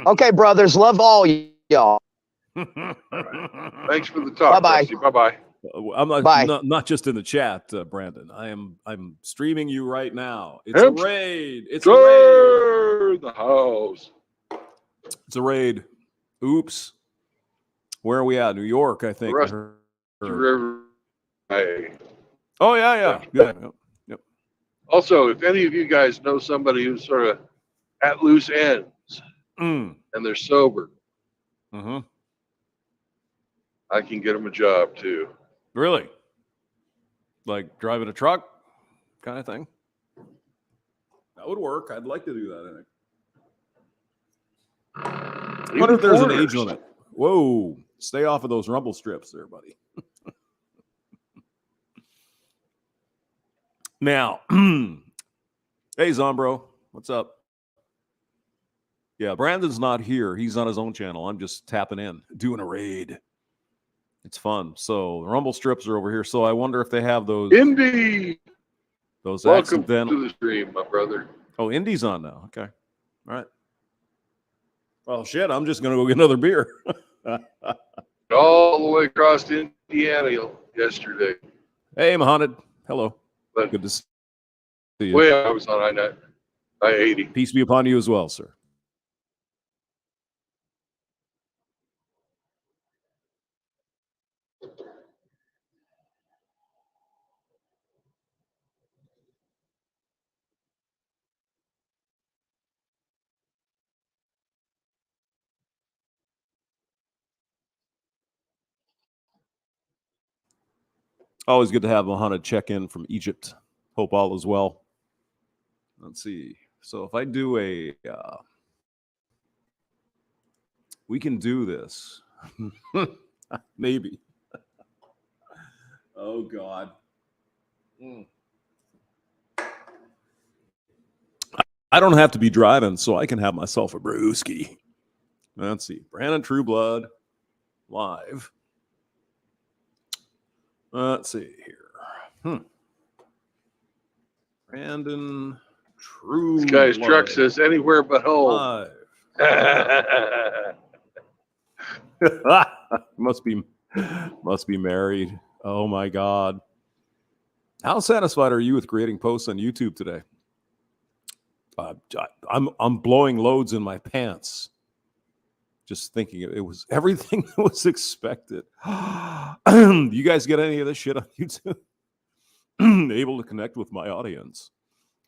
Okay, brothers. Love all y'all. All right. Thanks for the talk, Bye-bye. Rusty. Bye-bye. I'm Bye. not just in the chat, Brandon. I'm streaming you right now. It's a raid. It's a raid. The house. It's a raid. Oops. Where are we at? New York, I think. River. Oh yeah. Yep. Also, if any of you guys know somebody who's sort of at loose ends and they're sober, I can get them a job too. Really? Like driving a truck kind of thing? That would work. I'd like to do that. I wonder if there's an age limit. Whoa. Stay off of those rumble strips there, buddy. Now, hey, Zombro. What's up? Yeah, Brandon's not here. He's on his own channel. I'm just tapping in, doing a raid. It's fun. So the rumble strips are over here. So I wonder if they have those. Indy. Those Welcome accidental. to the stream, my brother. Oh, Indy's on now. Okay. All right. Well, shit. I'm just going to go get another beer. All the way across Indiana yesterday. Hey, Mohammed. Hello. But good to see you. Way I was on I-80. Peace be upon you as well, sir. Always good to have Mohammed check in from Egypt. Hope all is well. Let's see. So if I do a, we can do this. Maybe. Oh, God. I don't have to be driving, so I can have myself a brewski. Let's see. Brandon Trueblood live. Let's see here. Brandon Trueblood. This guy's truck says anywhere but home. Must be married. Oh my God. How satisfied are you with creating posts on YouTube today? I'm blowing loads in my pants. Just thinking it was everything that was expected. Do you guys get any of this shit on YouTube? Able to connect with my audience.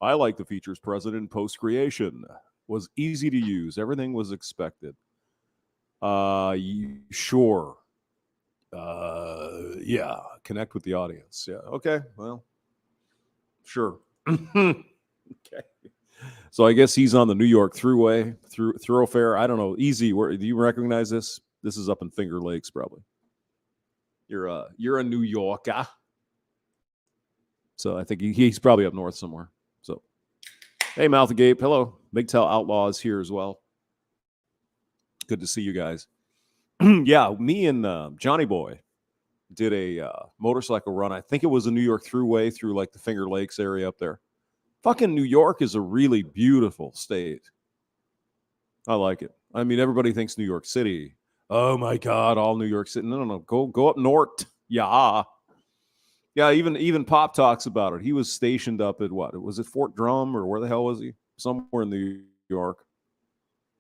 I like the features present in post creation. Was easy to use. Everything was expected. Sure. Yeah. Connect with the audience. Yeah. Okay. Well, sure. Okay. So I guess he's on the New York thoroughfare. I don't know. Easy. Where do you recognize this? This is up in Finger Lakes, probably. You're a New Yorker. So I think he's probably up north somewhere. So, hey, Mouth Agape. Hello. Big Tail Outlaws here as well. Good to see you guys. Yeah, me and Johnny Boy did a motorcycle run. I think it was a New York thruway through like the Finger Lakes area up there. Fucking New York is a really beautiful state. I like it. I mean, everybody thinks New York City. Oh my God, all New York City. No. Go up north. Yeah. Yeah, even Pop talks about it. He was stationed up at what? Was it Fort Drum or where the hell was he? Somewhere in New York.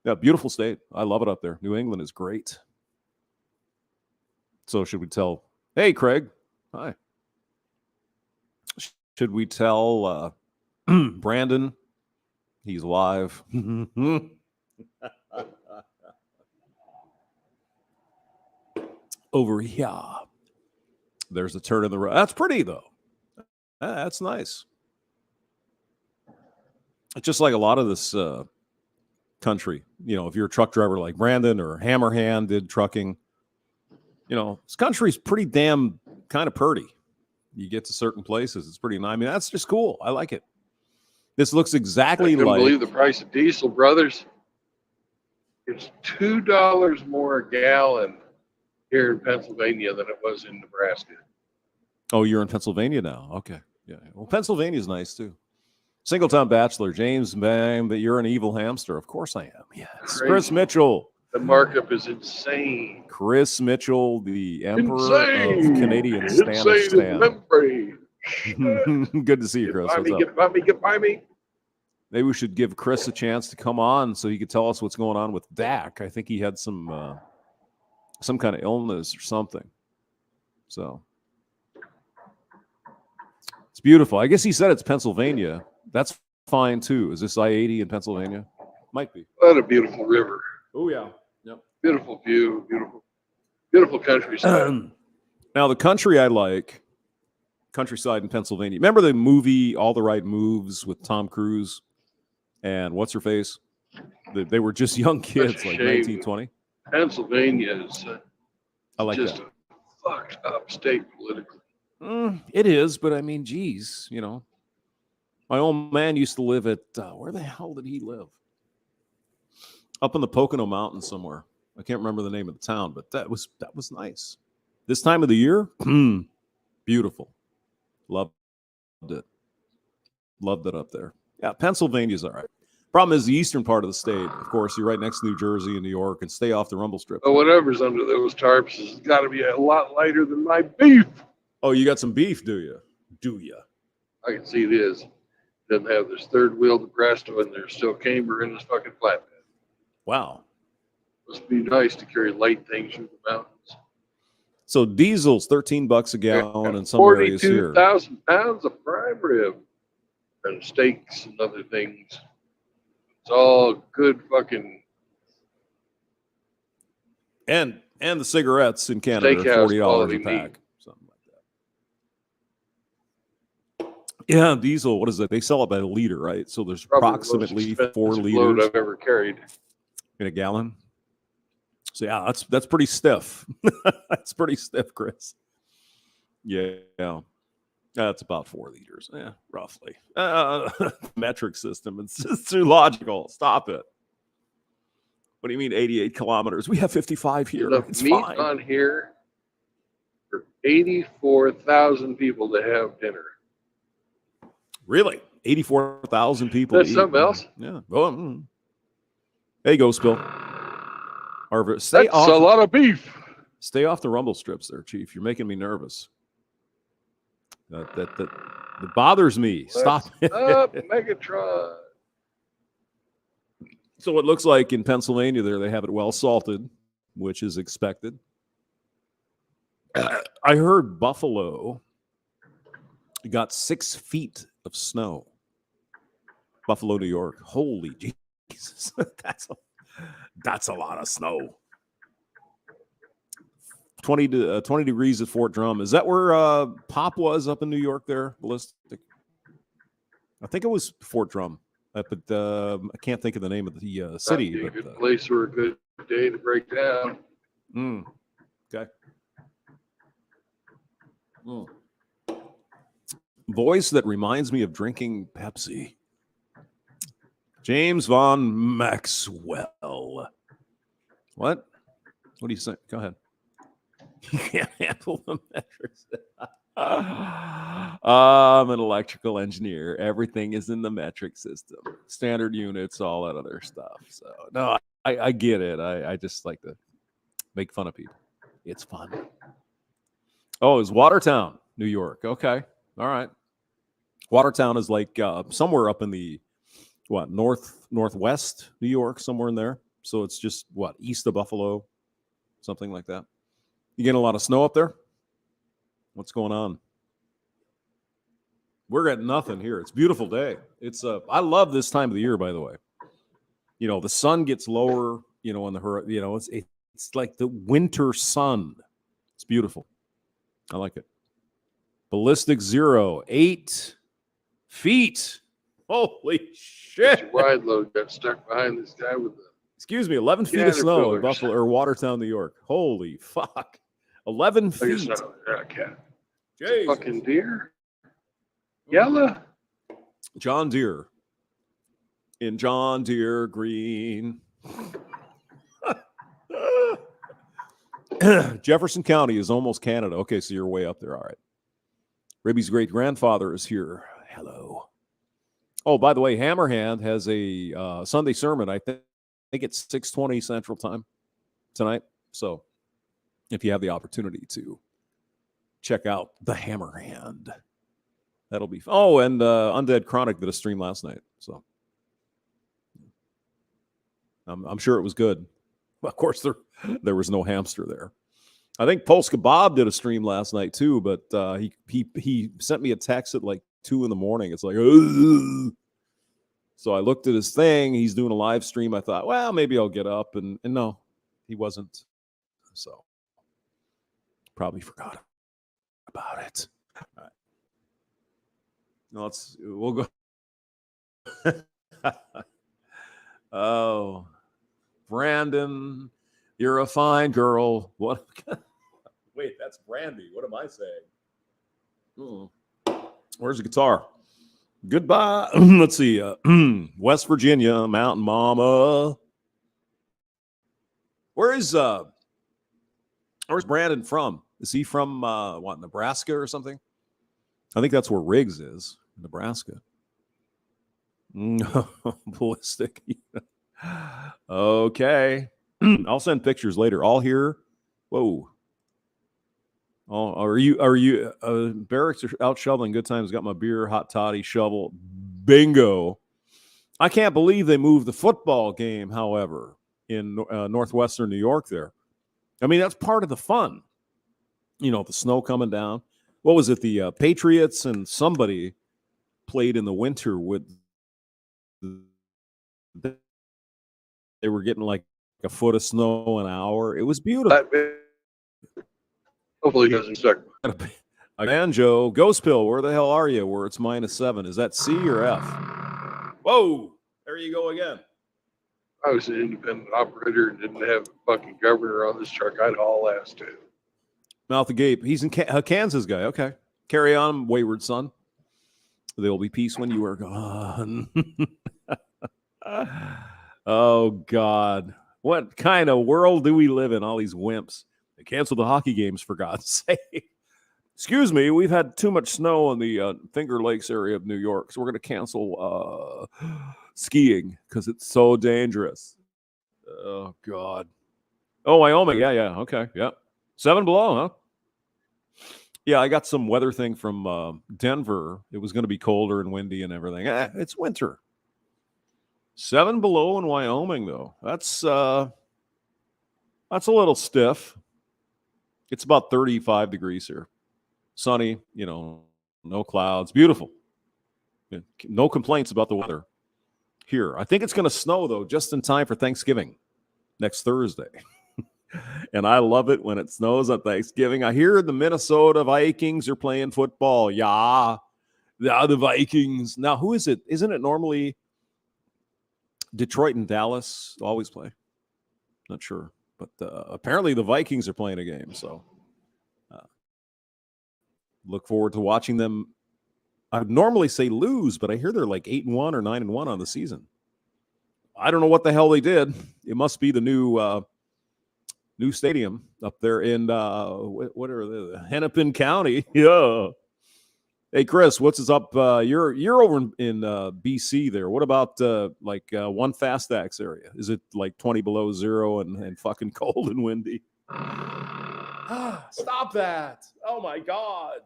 Yeah, beautiful state. I love it up there. New England is great. So should we tell? Hey, Craig. Hi. Should we tell Brandon he's live? Over here. There's a turn in the road. That's pretty, though. That's nice. It's just like a lot of this country. You know, if you're a truck driver like Brandon or Hammerhand did trucking, you know, this country's pretty damn kind of purty. You get to certain places, it's pretty nice. I mean, that's just cool. I like it. This looks exactly like. I believe the price of diesel, brothers. It's $2 more a gallon here in Pennsylvania than it was in Nebraska. Oh, you're in Pennsylvania now. Okay. Yeah. Well, Pennsylvania's nice too. Single-time bachelor, James, man, but you're an evil hamster. Of course I am. Yes. Crazy. Chris Mitchell. The markup is insane. Chris Mitchell, the emperor Insane. of Canadian Spanish Insane stand. membrane. Good to see you, Chris. What's up? Get by me, get by me. Maybe we should give Chris a chance to come on so he could tell us what's going on with Dak. I think he had some kind of illness or something. So it's beautiful. I guess he said it's Pennsylvania. That's fine too. Is this I-80 in Pennsylvania? Might be. What a beautiful river. Oh yeah. Yep. Beautiful view. Beautiful countryside. Now the country I like, countryside in Pennsylvania. Remember the movie All the Right Moves with Tom Cruise and what's her face? They were just young kids, like 19, 20. Pennsylvania is I like just that. a fucked up state politically. It is, but I mean, geez, you know, my old man used to live at where the hell did he live? Up in the Pocono Mountains somewhere. I can't remember the name of the town, but that was nice. This time of the year, beautiful. Loved it. Loved it up there. Yeah, Pennsylvania's all right. Problem is the eastern part of the state. Of course, you're right next to New Jersey and New York, and stay off the rumble strip. But whatever's under those tarps has got to be a lot lighter than my beef. Oh, you got some beef, do you? Do you? I can see it is. Doesn't have this third wheel Nebraska, and there's still camber in this fucking flatbed. Wow. Must be nice to carry light things through the mountains. So diesel's $13 a gallon in some areas here. 42,000 pounds of prime rib and steaks and other things. It's all good fucking And the cigarettes in Canada are steakhouse $40 quality a pack. meat. Something like that. Yeah, diesel, what is it? They sell it by the liter, right? So there's Probably approximately the most 4 expensive load liters I've ever carried. in a gallon. So yeah, that's pretty stiff. That's pretty stiff, Chris. Yeah. That's about 4 liters. Yeah, roughly. Metric system. It's just too logical. Stop it. What do you mean 88 kilometers? We have 55 here. Enough It's meat fine. on here for 84,000 people to have dinner. Really? 84,000 people. That's to eat. something else. Yeah. Oh, There you go, Spill. Or stay That's off. a lot of beef. Stay off the rumble strips there, Chief. You're making me nervous. That bothers me. Stop. Up, Megatron. So it looks like in Pennsylvania there they have it well salted, which is expected. I heard Buffalo got 6 feet of snow. Buffalo, New York. Holy Jesus. That's a lot of snow. 20 degrees at Fort Drum. Is that where Pop was up in New York there? Ballistic. I think it was Fort Drum. But I can't think of the name of the city. That'd be but, a good place or a good day to break down. Okay. Voice that reminds me of drinking Pepsi. James Von Maxwell. What? What do you say? Go ahead. You can't handle the metrics. I'm an electrical engineer. Everything is in the metric system. Standard units, all that other stuff. So, no, I get it. I just like to make fun of people. It's fun. Oh, it's Watertown, New York. Okay. All right. Watertown is like somewhere up in the, northwest New York, somewhere in there. So it's just, east of Buffalo, something like that. You getting a lot of snow up there? What's going on? We're getting nothing here. It's a beautiful day. It's I love this time of the year, by the way. You know, the sun gets lower, on the it's like the winter sun. It's beautiful. I like it. Ballistic 0, 8 feet. Holy shit. Your wide load got stuck behind this guy with the. Excuse me, 11 feet of snow in Buffalo or Watertown, New York. Holy fuck. 11 feet. Cat. Jesus. Fucking deer. Yellow. John Deere. In John Deere green. Jefferson County is almost Canada. Okay, so you're way up there. All right. Ribby's great grandfather is here. Hello. Oh, by the way, Hammerhand has a Sunday sermon. I think it's 6:20 Central Time tonight. So if you have the opportunity to check out the Hammerhand, that'll be. Oh, and Undead Chronic did a stream last night. So I'm sure it was good. Of course, there was no hamster there. I think Polska Bob did a stream last night too, but he sent me a text at like 2 a.m. It's like, ugh. So I looked at his thing. He's doing a live stream. I thought, well, maybe I'll get up, and no, he wasn't. So probably forgot about it. All right. We'll go. Oh, Brandon, you're a fine girl. What? Wait, that's Brandy. What am I saying? Where's the guitar? Goodbye. Let's see. West Virginia, Mountain Mama. Where's Brandon from? Is he from Nebraska or something? I think that's where Riggs is, Nebraska. Ballistic. Okay. I'll send pictures later. All here. Whoa. Oh, are you barracks are out shoveling? Good times. Got my beer, hot toddy, shovel. Bingo. I can't believe they moved the football game, however, in northwestern New York there. I mean, that's part of the fun. You know, the snow coming down. What was it? The Patriots and somebody played in the winter with. They were getting like a foot of snow an hour. It was beautiful. Hopefully he doesn't suck. A banjo, Ghost Pill, where the hell are you? Where it's -7. Is that C or F? Whoa, there you go again. I was an independent operator and didn't have a fucking governor on this truck. I'd haul ass too. Mouth of Gape. He's in Kansas guy. Okay. Carry on, wayward son. There will be peace when you are gone. Oh, God. What kind of world do we live in? All these wimps. They canceled the hockey games, for God's sake. Excuse me, we've had too much snow in the Finger Lakes area of New York, so we're going to cancel skiing because it's so dangerous. Oh, God. Oh, Wyoming. Yeah. Okay. Yeah. 7 below, huh? Yeah, I got some weather thing from Denver. It was going to be colder and windy and everything. It's winter. 7 below in Wyoming, though. That's a little stiff. It's about 35 degrees here. Sunny, no clouds. Beautiful. No complaints about the weather here. I think it's going to snow, though, just in time for Thanksgiving next Thursday. And I love it when it snows on Thanksgiving. I hear the Minnesota Vikings are playing football. Yeah, the Vikings. Now, who is it? Isn't it normally Detroit and Dallas always play? Not sure. But apparently the Vikings are playing a game. So look forward to watching them. I would normally say lose, but I hear they're like 8-1 or 9-1 on the season. I don't know what the hell they did. It must be the new stadium up there in what are the Hennepin County. Yeah. Hey Chris, what's up? You're over in BC there. What about one Fast Axe area? Is it like 20 below zero and fucking cold and windy? Stop that. Oh my God.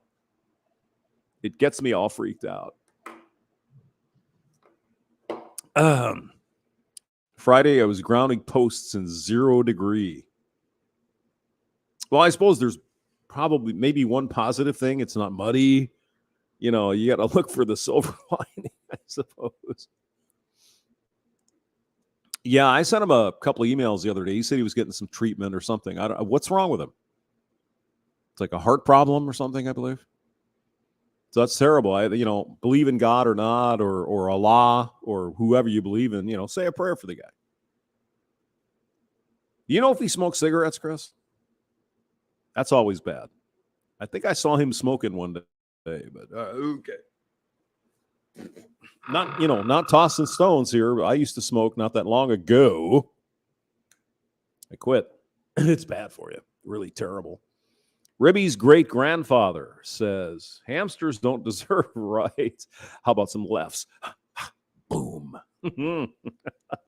It gets me all freaked out. Friday I was grounding posts in 0 degree. Well, I suppose there's probably maybe one positive thing. It's not muddy. You got to look for the silver lining, I suppose. Yeah, I sent him a couple of emails the other day. He said he was getting some treatment or something. What's wrong with him? It's like a heart problem or something, I believe. So that's terrible. Believe in God or not, or Allah, or whoever you believe in, say a prayer for the guy. You know if he smokes cigarettes, Chris? That's always bad. I think I saw him smoking one day, but okay. Not tossing stones here. I used to smoke not that long ago. I quit. It's bad for you. Really terrible. Ribby's great-grandfather says, hamsters don't deserve rights. How about some lefts? Boom.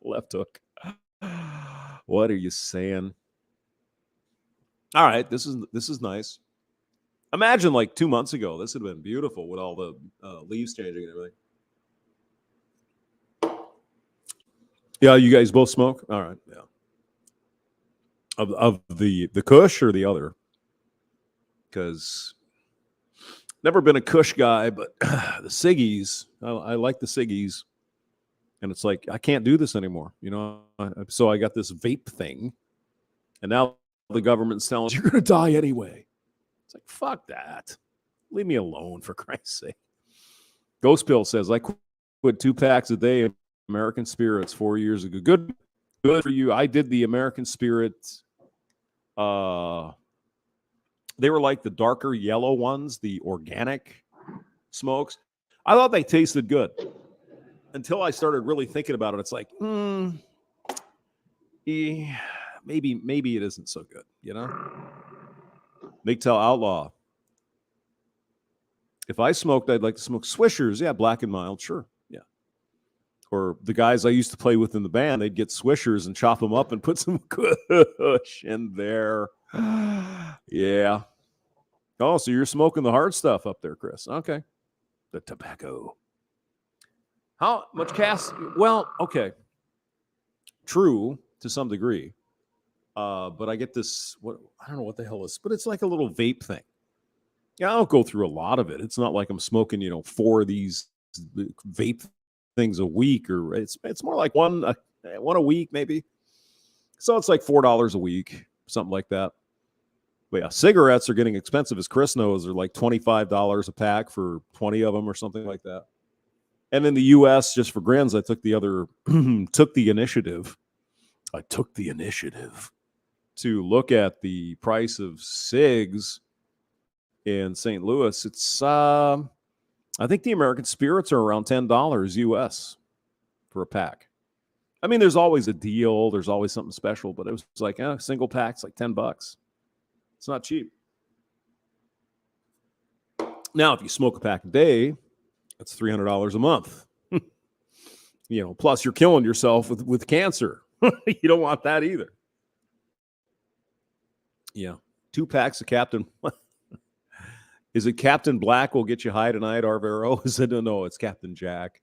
Left hook. What are you saying? All right, this is nice. Imagine like 2 months ago, this would have been beautiful with all the leaves changing and everything. Yeah, you guys both smoke? All right, yeah. Of the Kush or the other? Because never been a Kush guy, but the ciggies, I like the ciggies. And it's like, I can't do this anymore, you know? So I got this vape thing, and now the government's telling us, you're going to die anyway. It's like, fuck that. Leave me alone, for Christ's sake. Ghost Pill says, I quit 2 packs a day of American Spirits 4 years ago. Good for you. I did the American Spirit. They were like the darker yellow ones, the organic smokes. I thought they tasted good until I started really thinking about it. It's like, maybe it isn't so good, you know? MGTOW Outlaw. If I smoked, I'd like to smoke Swishers. Yeah, black and mild, sure. Yeah. Or the guys I used to play with in the band, they'd get Swishers and chop them up and put some Kush in there. Yeah. Oh, so you're smoking the hard stuff up there, Chris. Okay. The tobacco. How much cast? Well, okay. True to some degree. But I get this, I don't know what the hell is, but it's like a little vape thing. Yeah, I don't go through a lot of it. It's not like I'm smoking, 4 of these vape things a week, or it's more like one a week maybe. So it's like $4 a week, something like that. But yeah, cigarettes are getting expensive, as Chris knows. They're like $25 a pack for 20 of them or something like that. And in the U.S., just for grins, I took the initiative. I took the initiative to look at the price of cigs in St. Louis. It's I think the American Spirits are around $10 US for a pack. I mean, there's always a deal, there's always something special, but it was like a single pack's like $10. It's not cheap. Now, if you smoke a pack a day, that's $300 a month. Plus you're killing yourself with cancer. You don't want that either. Yeah. 2 packs of Captain. Is it Captain Black will get you high tonight, Arvero? Is it? No, it's Captain Jack.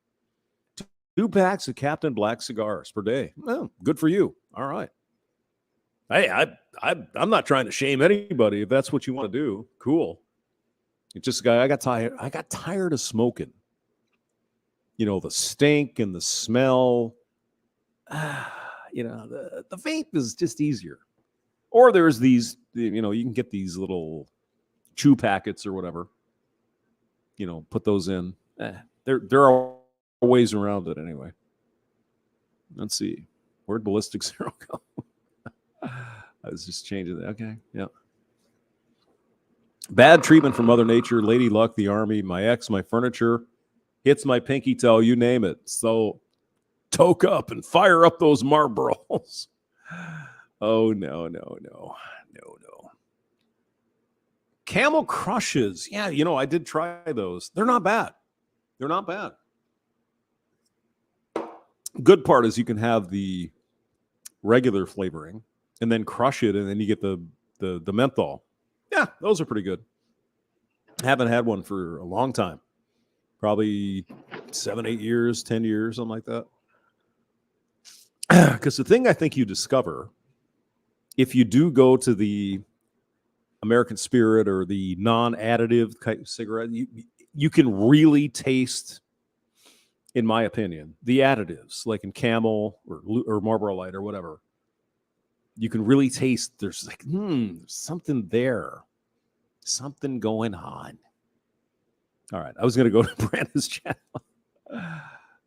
2 packs of Captain Black cigars per day. Well, good for you. All right. Hey, I'm not trying to shame anybody. If that's what you want to do, cool. It's just, I got tired of smoking. The stink and the smell. The vape is just easier. Or there's these, you can get these little chew packets or whatever. Put those in. There are ways around it anyway. Let's see. Where'd Ballistic Zero go? I was just changing that. Okay. Yeah. Bad treatment from Mother Nature, Lady Luck, the Army, my ex, my furniture, hits my pinky toe, you name it. So toke up and fire up those Marlboros. Oh, no. Camel Crushes. Yeah, I did try those. They're not bad. Good part is you can have the regular flavoring and then crush it, and then you get the menthol. Yeah, those are pretty good. Haven't had one for a long time. Probably 7, 8 years, 10 years, something like that. Because the thing I think you discover, if you do go to the American Spirit or the non-additive type of cigarette, you can really taste, in my opinion, the additives, like in Camel or Marlboro Light or whatever. You can really taste there's like, there's something there. Something going on. All right. I was going to go to Brandon's channel.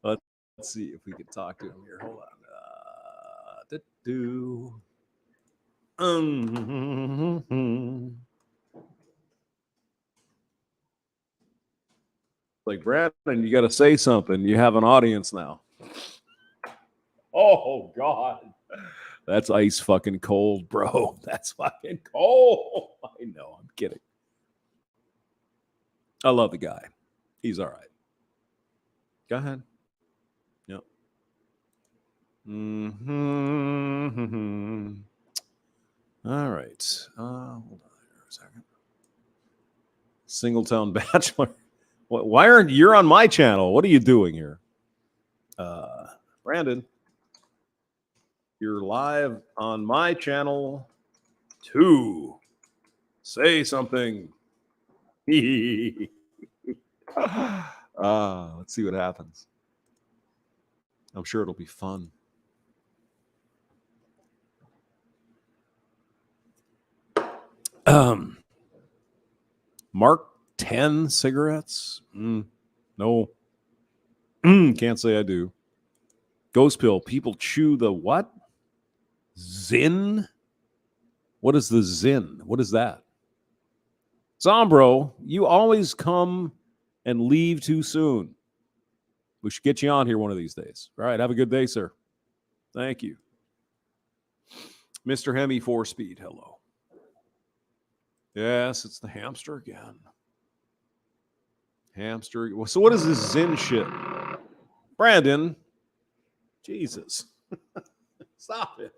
Let's see if we can talk to him here. Hold on. Like, Brandon, you got to say something. You have an audience now. Oh, God. That's ice fucking cold, bro. That's fucking cold. I know. I'm kidding. I love the guy. He's all right. Go ahead. Mm-hmm. All right. Hold on here a second. Singletown Bachelor. Why aren't you're on my channel? What are you doing here? Brandon, you're live on my channel too. Say something. Let's see what happens. I'm sure it'll be fun. Mark 10 cigarettes? No. Can't say I do. Ghost pill. People chew the what? Zin? What is the Zin? What is that? Zombro, you always come and leave too soon. We should get you on here one of these days. All right. Have a good day, sir. Thank you. Mr. Hemi 4-speed. Hello. Yes, it's the hamster again. Hamster. So what is this Zin shit? Brandon. Jesus. Stop it.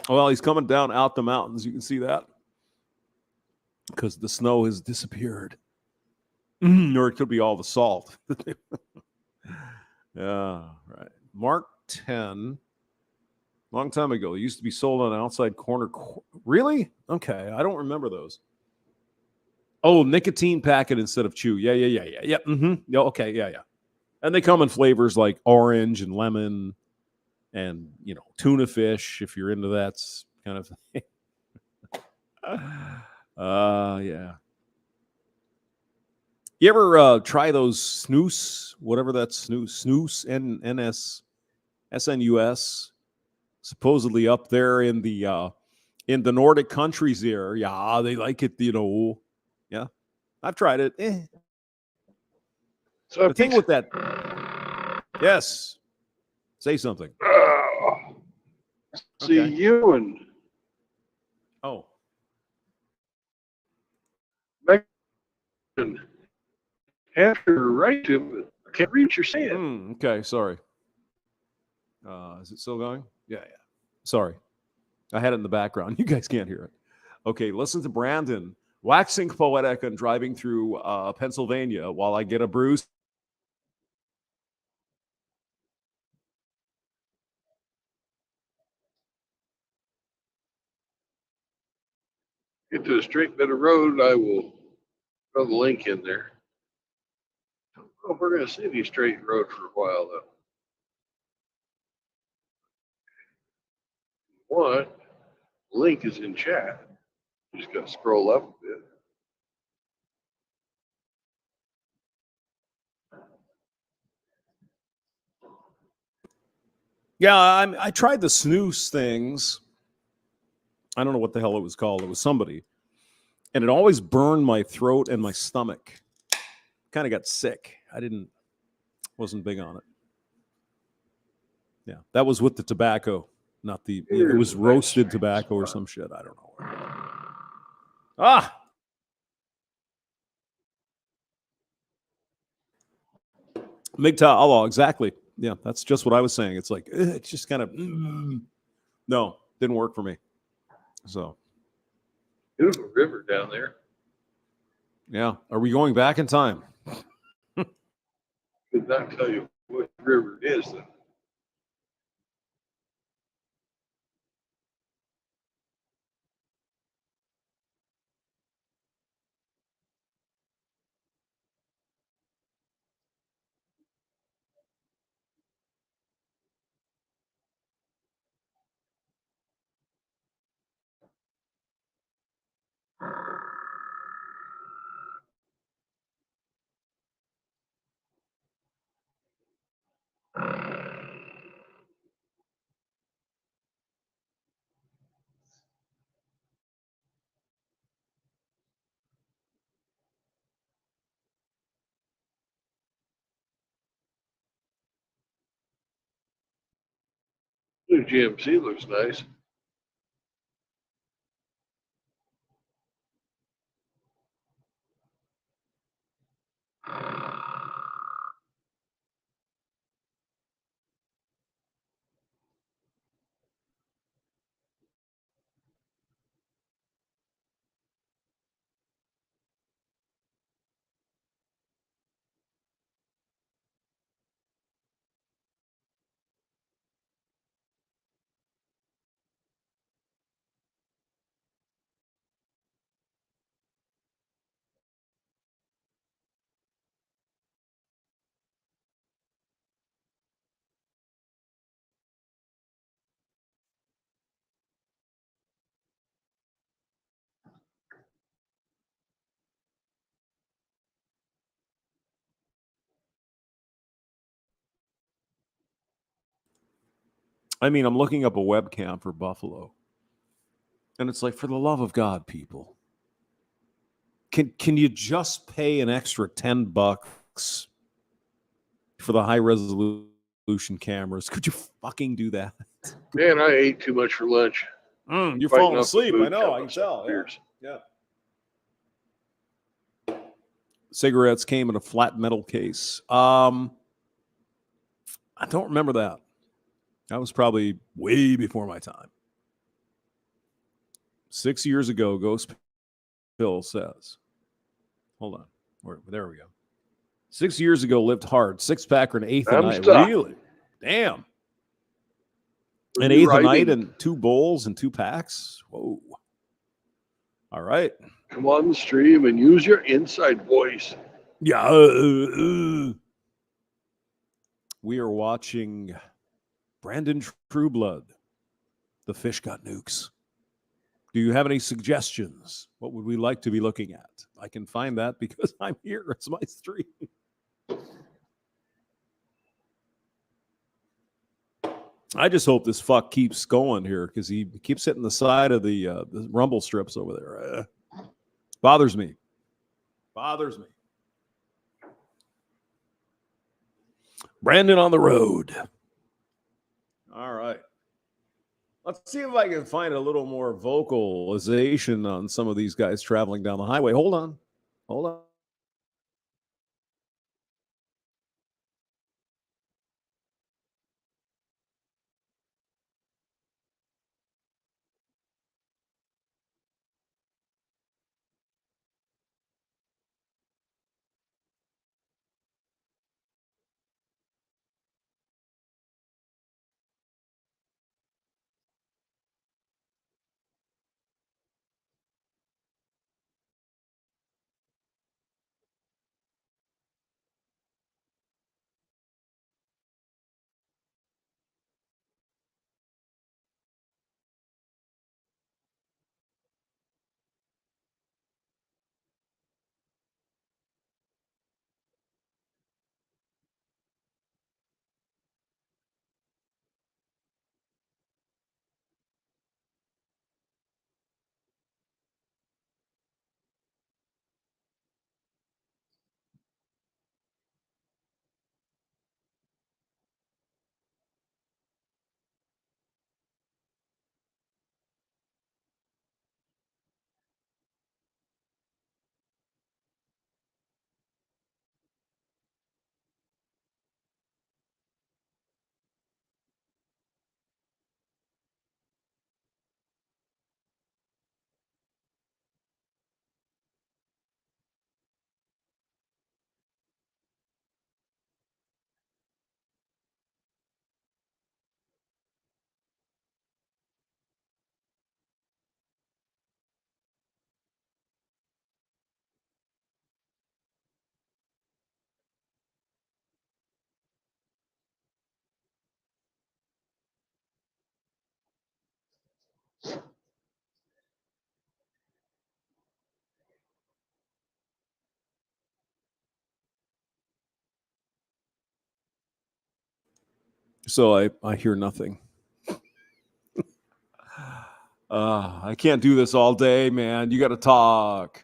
Well, he's coming down out the mountains. You can see that. Because the snow has disappeared. Or it could be all the salt. Yeah, right. Mark 10. Long time ago. It used to be sold on an outside corner. Really? Okay. I don't remember those. Oh, nicotine packet instead of chew. Yeah. Mm-hmm. Yeah, okay. Yeah. And they come in flavors like orange and lemon and, tuna fish, if you're into that kind of thing. Yeah. You ever try those snus, whatever that's snus, NS, SNUS, supposedly up there in the Nordic countries there. Yeah, they like it, Yeah, I've tried it. So The thing with that, yes, say something. See Okay. you and Oh, Megan after right to it. I can't read what you're saying. okay, sorry. Is it still going? Yeah. Sorry. I had it in the background. You guys can't hear it. Okay, listen to Brandon waxing poetic and driving through Pennsylvania while I get a bruise. Get to a straight bit of road, I will throw the link in there. I don't know if we're going to see any straight road for a while, though. One, link is in chat. You just got to scroll up a bit. Yeah, I tried the snooze things. I don't know what the hell it was called. It was somebody. And it always burned my throat and my stomach. Kind of got sick. Wasn't big on it. Yeah, that was with the tobacco, not the, it was roasted tobacco or some shit. I don't know. MGTOW outlaw, exactly. Yeah, that's just what I was saying. It's like, it's just kind of, no, didn't work for me. So, Beautiful river down there. yeah. Are we going back in time? Could not tell you what river it is, though. New GMC looks nice. I mean, I'm looking up a webcam for Buffalo. And it's like, for the love of God, people. Can you just pay an extra $10 for the high resolution cameras? Could you fucking do that? Man, I ate too much for lunch. You're Fighting falling off the asleep. food I know. I coming can tell. upstairs. Yeah. Cigarettes came in a flat metal case. I don't remember that. That was probably way before my time. 6 years ago, Ghost Pill says, hold on. There we go. 6 years ago, lived hard. Six-pack or an eighth a I'm night. stuck. Really? Damn. Are An you eighth a night riding? and 2 bowls and 2 packs? Whoa. All right. Come on the stream and use your inside voice. Yeah. We are watching Brandon Trueblood. The fish got nukes. Do you have any suggestions? What would we like to be looking at? I can find that because I'm here. It's my stream. I just hope this fuck keeps going here because he keeps hitting the side of the rumble strips over there. Bothers me. Bothers me. Brandon on the road. All right. Let's see if I can find a little more vocalization on some of these guys traveling down the highway. Hold on. Hold on. So I hear nothing. I can't do this all day, man. You got to talk.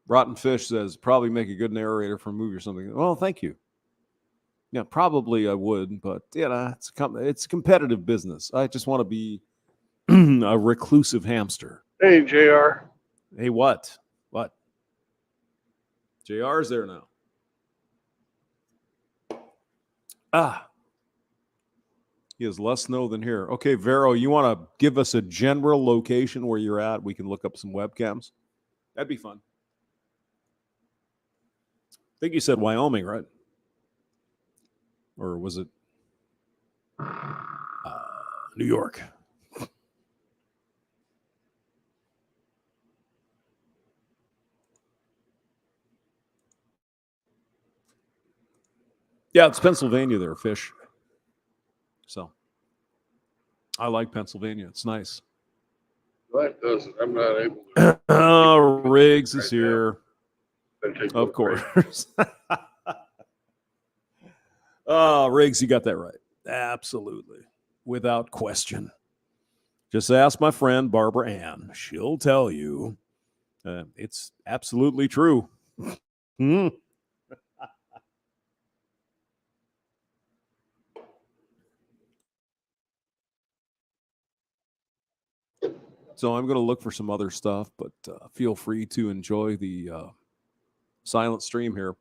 Rotten Fish says, probably make a good narrator for a movie or something. Well, thank you. Yeah, probably I would, but it's a competitive business. I just want to be a reclusive hamster. Hey, JR. Hey, what? What? JR's there now. He has less snow than here. Okay, Vero, you want to give us a general location where you're at? We can look up some webcams. That'd be fun. I think you said Wyoming, right? Or was it New York? Yeah, it's Pennsylvania there, Fish. So I like Pennsylvania. It's nice. That doesn't. I'm not able to. Oh, Riggs is here. Of course. Oh, Riggs, you got that right. Absolutely. Without question. Just ask my friend Barbara Ann. She'll tell you it's absolutely true. Hmm. So I'm going to look for some other stuff, but feel free to enjoy the silent stream here.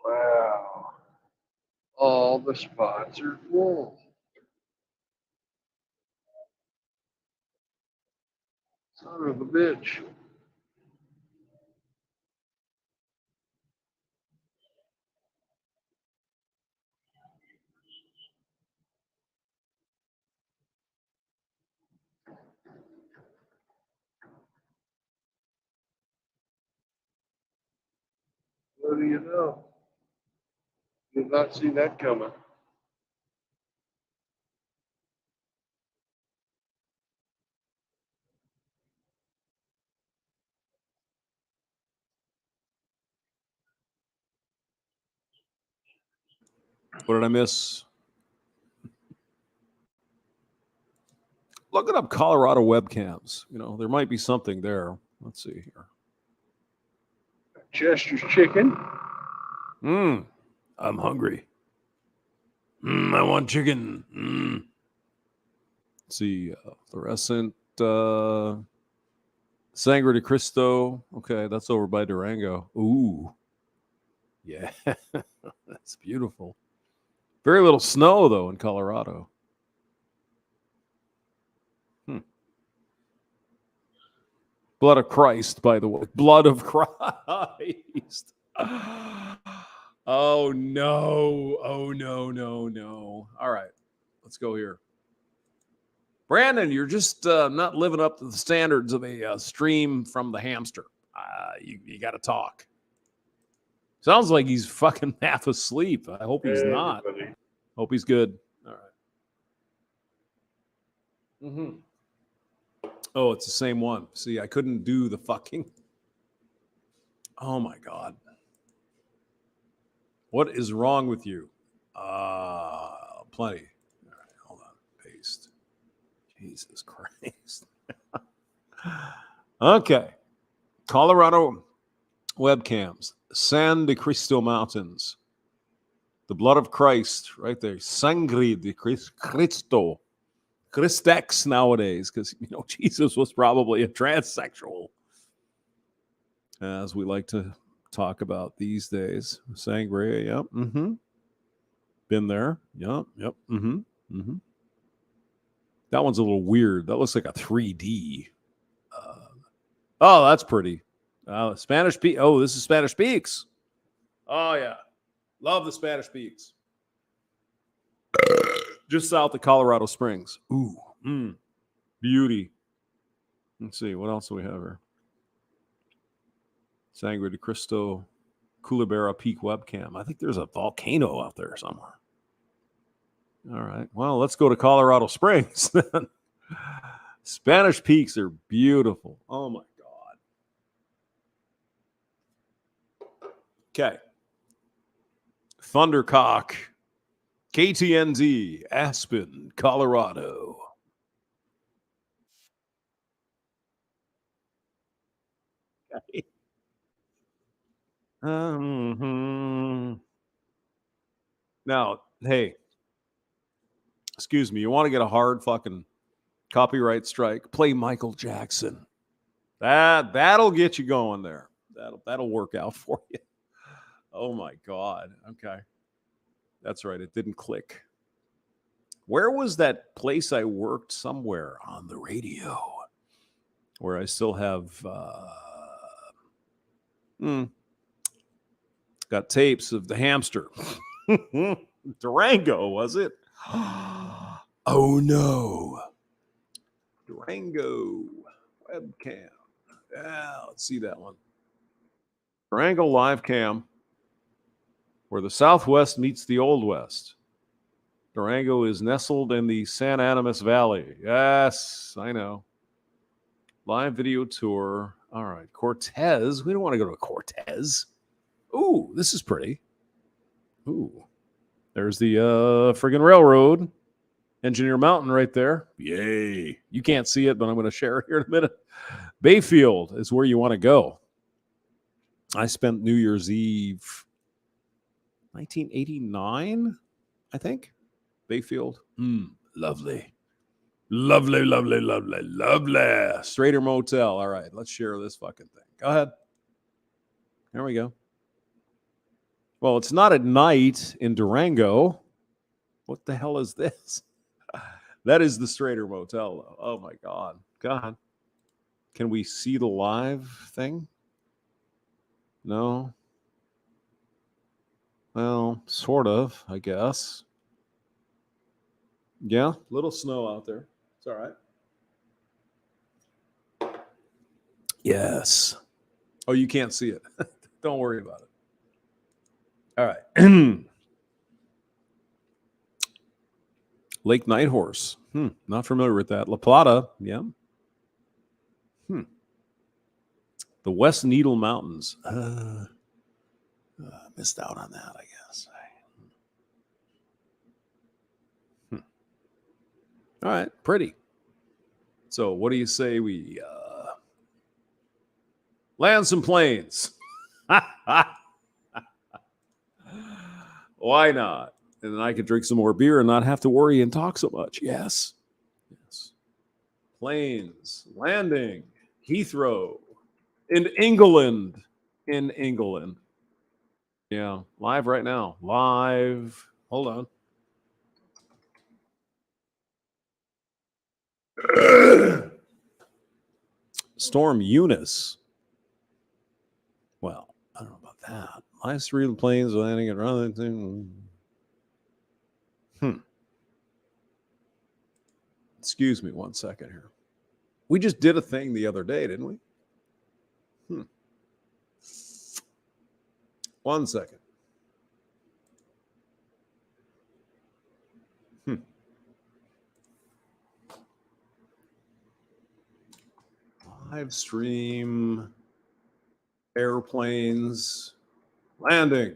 Wow. All the spots are full. Son of a bitch. What do you know? Did not see that coming. What did I miss? Looking up Colorado webcams. You know, there might be something there. Let's see here. Chester's chicken. I'm hungry. I want chicken. Let's see. Fluorescent Sangre de Cristo. Okay, that's over by Durango. Ooh. Yeah. That's beautiful. Very little snow, though, in Colorado. Blood of Christ, by the way. Blood of Christ. Oh, no. Oh, no, no, no. All right. Let's go here. Brandon, you're just not living up to the standards of a stream from the hamster. You got to talk. Sounds like he's fucking half asleep. I hope he's not. Hope he's good. All right. Mm-hmm. Oh, it's the same one. See, I couldn't do the fucking. Oh my God. What is wrong with you? Plenty. All right, hold on. Paste. Jesus Christ. Okay. Colorado webcams. San de Cristo Mountains. The blood of Christ, right there. Sangre de Cristo. Christex nowadays, because, you know, Jesus was probably a transsexual, as we like to talk about these days. Sangria, yep. Mm-hmm. Been there. Yep. Mm-hmm. That one's a little weird. That looks like a 3D. Oh, that's pretty. Spanish Peaks. Oh, this is Spanish Peaks. Oh, yeah. Love the Spanish Peaks. Just south of Colorado Springs. Ooh. Beauty. Let's see. What else do we have here? Sangre de Cristo, Culebra Peak webcam. I think there's a volcano out there somewhere. All right. Well, let's go to Colorado Springs. Spanish Peaks are beautiful. Oh, my God. Okay. Thundercock, KTNZ, Aspen, Colorado. Okay. Now, hey, excuse me, you want to get a hard fucking copyright strike, play Michael Jackson. That'll get you going there. That'll work out for you. Oh my God. Okay. That's right. It didn't click. Where was that place I worked? Somewhere on the radio where I still have got tapes of the hamster. Durango, was it? Oh no. Durango webcam. Yeah, let's see that one. Durango live cam, where the Southwest meets the Old West. Durango is nestled in the San Animas Valley. Yes, I know. Live video tour. All right, Cortez. We don't want to go to Cortez. Ooh, this is pretty. Ooh, there's the friggin' railroad. Engineer Mountain right there. Yay. You can't see it, but I'm going to share it here in a minute. Bayfield is where you want to go. I spent New Year's Eve 1989, I think. Bayfield. Lovely. Lovely, lovely, lovely, lovely. Strater Motel. All right, let's share this fucking thing. Go ahead. There we go. Well, it's not at night in Durango. What the hell is this? That is the Strater Motel, though. Oh, my God. God. Can we see the live thing? No. Well, sort of, I guess. Yeah, little snow out there. It's all right. Yes. Oh, you can't see it. Don't worry about it. All right. Lake Nighthorse. Not familiar with that. La Plata. Yeah. The West Needle Mountains. Missed out on that, I guess. All right. Pretty. So what do you say we land some planes? Why not? And then I could drink some more beer and not have to worry and talk so much. Yes. Planes landing. Heathrow in England. In England. Yeah. Live right now. Live. Hold on. Storm Eunice. Well, I don't know about that. Live three of the planes landing and running. Excuse me 1 second here. We just did a thing the other day, didn't we? 1 second. Live stream airplanes landing.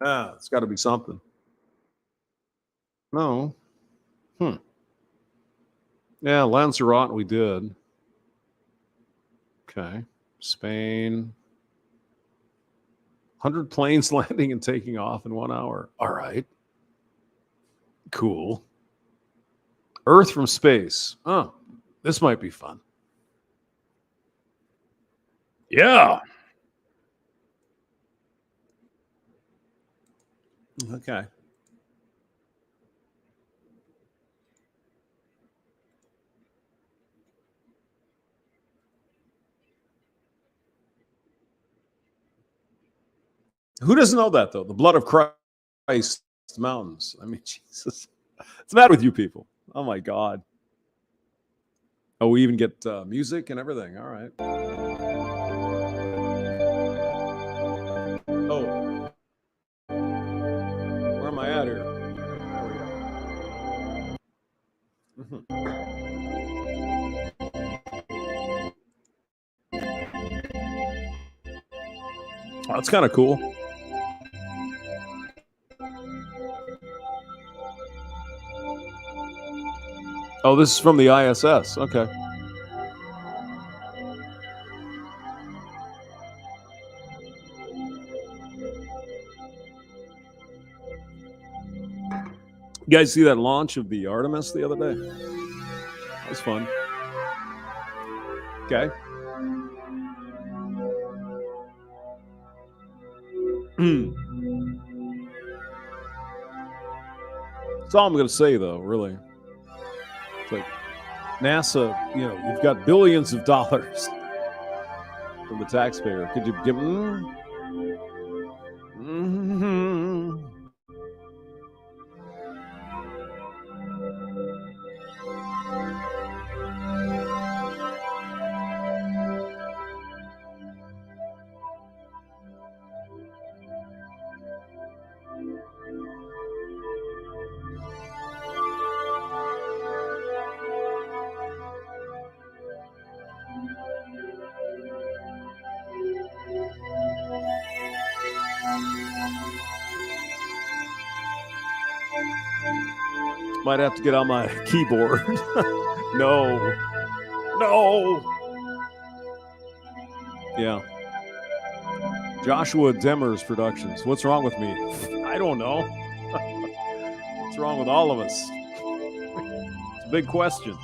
It's got to be something. No. Yeah, Lanzarote we did. Okay. Spain. 100 planes landing and taking off in 1 hour. All right. Cool. Earth from space. Oh, this might be fun. Yeah. Okay. Who doesn't know that, though? The blood of Christ mountains. I mean, Jesus. What's the matter with you people? Oh, my God. Oh, we even get music and everything. All right. Oh. Where am I at here? There we go. Oh, that's kind of cool. Oh, this is from the ISS. Okay. You guys see that launch of the Artemis the other day? That was fun. Okay. That's all I'm going to say, though, really. It's like NASA, you've got billions of dollars from the taxpayer. Could you give them? Might have to get on my keyboard. No. Yeah. Joshua Demers Productions. What's wrong with me? I don't know. What's wrong with all of us? It's a big question.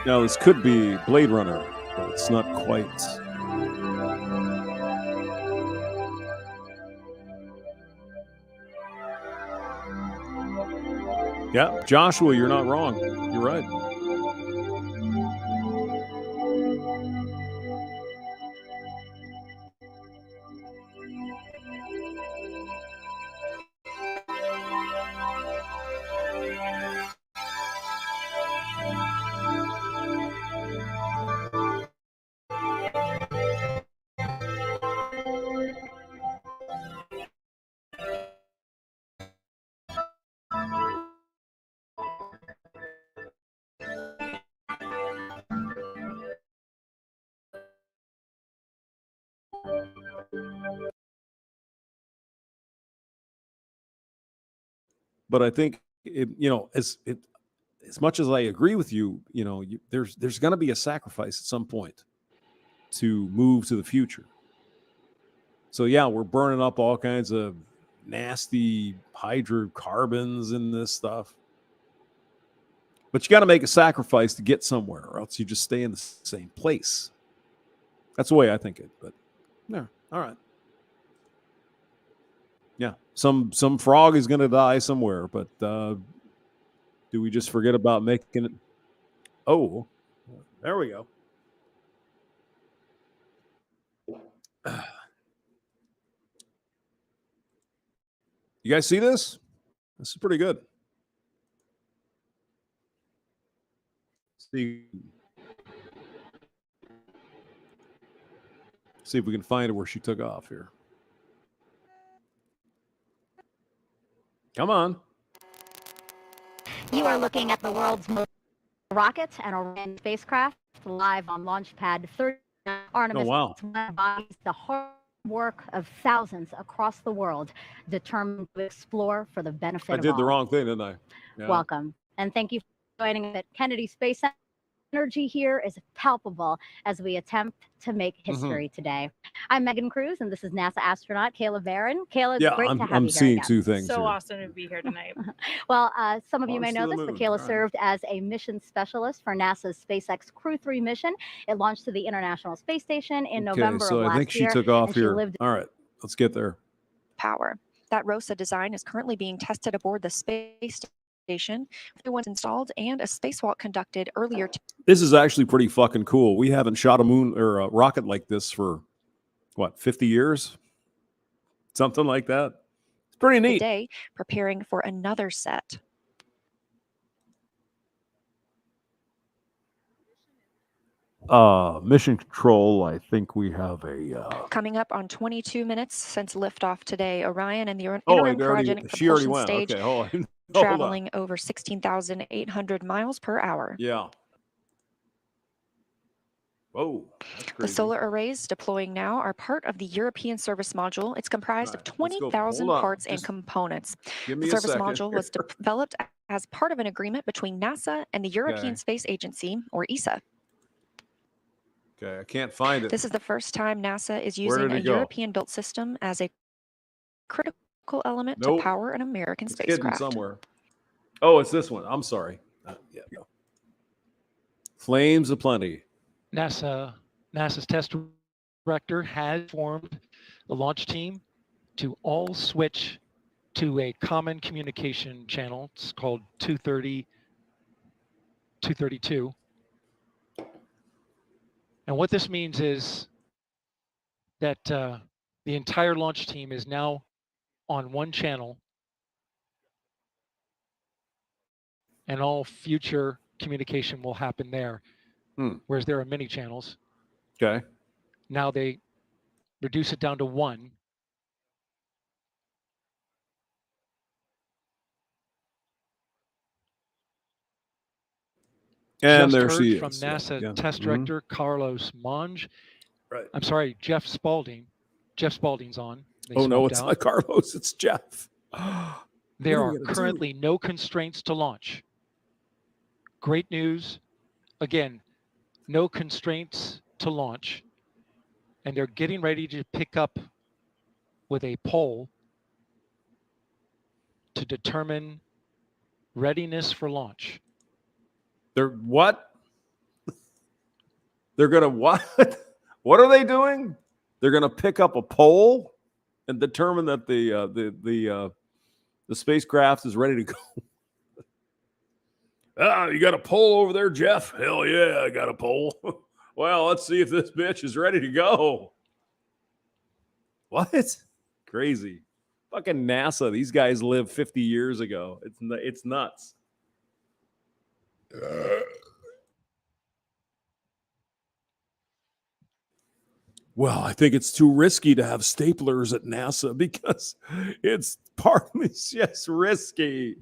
Now, this could be Blade Runner, but it's not quite. Yeah, Joshua, you're not wrong. You're right. But I think as much as I agree with you, there's going to be a sacrifice at some point to move to the future. So yeah, we're burning up all kinds of nasty hydrocarbons in this stuff. But you got to make a sacrifice to get somewhere, or else you just stay in the same place. That's the way I think it. But yeah, all right. Yeah, some frog is going to die somewhere, but do we just forget about making it? Oh, there we go. You guys see this? This is pretty good. See if we can find it where she took off here. Come on. You are looking at the world's most rocket and Orion spacecraft live on launch pad 30. Artemis embodies the hard work of thousands across the world determined to explore for the benefit of all. I did the wrong thing, didn't I? Yeah. Welcome. And thank you for joining us at Kennedy Space Center. Energy here is palpable as we attempt to make history today. I'm Megan Cruz, and this is NASA astronaut Kayla Barron. Kayla, it's great to have you here. I'm seeing two things. So awesome to be here tonight. Well, some of you may know this, but Kayla served as a mission specialist for NASA's SpaceX Crew 3 mission. It launched to the International Space Station in November of last year. So I think she took off here. All right, let's get there. Power. That ROSA design is currently being tested aboard the space station. New ones installed and a spacewalk conducted earlier. This is actually pretty fucking cool. We haven't shot a moon or a rocket like this for what, 50 years? Something like that. It's pretty neat. Today, preparing for another set. Mission control. I think we have a. Coming up on 22 minutes since liftoff today, Orion and the Oh, interim already. cryogenic She already propulsion went. stage Okay, hold on. traveling over 16,800 miles per hour. Yeah. Whoa, that's The crazy. solar arrays deploying now are part of the European service module. It's comprised of Right, let's go. 20,000 Hold on. parts and Just components. give The me a service second. module was developed as part of an agreement between NASA and the European Okay. Space Agency, or ESA. Okay, I can't find it. This is the first time NASA is Where using did a it go? European-built system as a critical element Nope. to power an American It's hidden spacecraft. somewhere. Oh, it's this one. I'm sorry. Yeah, no. Flames aplenty. NASA's test director has formed the launch team to all switch to a common communication channel. It's called 232. And what this means is that the entire launch team is now on one channel, and all future communication will happen there. Whereas there are many channels. Okay. Now they reduce it down to one. And Just there heard she from is. NASA Yeah. test director Carlos Monge. Right. I'm sorry, Jeff Spalding. Jeff Spalding's on. They Oh, no, swapped it's out. not Carlos. It's Jeff. There What are we gonna currently no constraints to launch. Great news. Again, no constraints to launch. And they're getting ready to pick up with a poll to determine readiness for launch. They're what? They're going to what? What are they doing? They're going to pick up a pole and determine that the spacecraft is ready to go. You got a pole over there, Jeff? Hell yeah, I got a pole. Well, let's see if this bitch is ready to go. What? Crazy. Fucking NASA. These guys lived 50 years ago. It's nuts. Well, I think it's too risky to have staplers at NASA because it's just risky.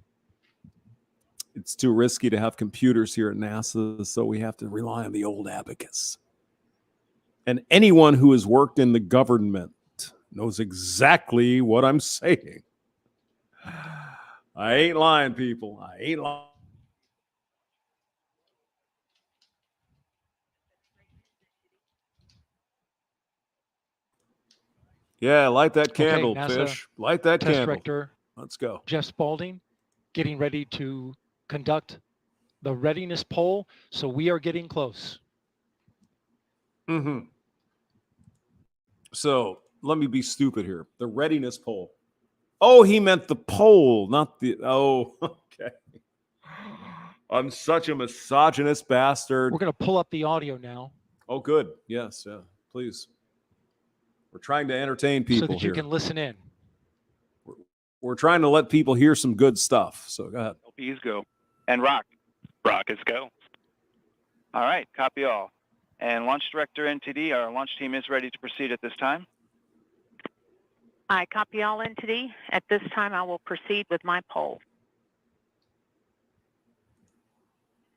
It's too risky to have computers here at NASA, so we have to rely on the old abacus. And anyone who has worked in the government knows exactly what I'm saying. I ain't lying, people. I ain't lying. Yeah, light that candle, NASA Fish. Light that test candle. director Let's go. Jeff Spalding getting ready to conduct the readiness poll. So we are getting close. Mm-hmm. So let me be stupid here. The readiness poll. Oh, he meant the poll, not the. Oh, okay. I'm such a misogynist bastard. We're going to pull up the audio now. Oh, good. Yes, yeah. Please. We're trying to entertain people so that you here. can listen in. We're trying to let people hear some good stuff. So go ahead. LPs go. And rockets go. All right, copy all. And Launch Director NTD, our launch team is ready to proceed at this time. I copy all NTD. At this time, I will proceed with my poll.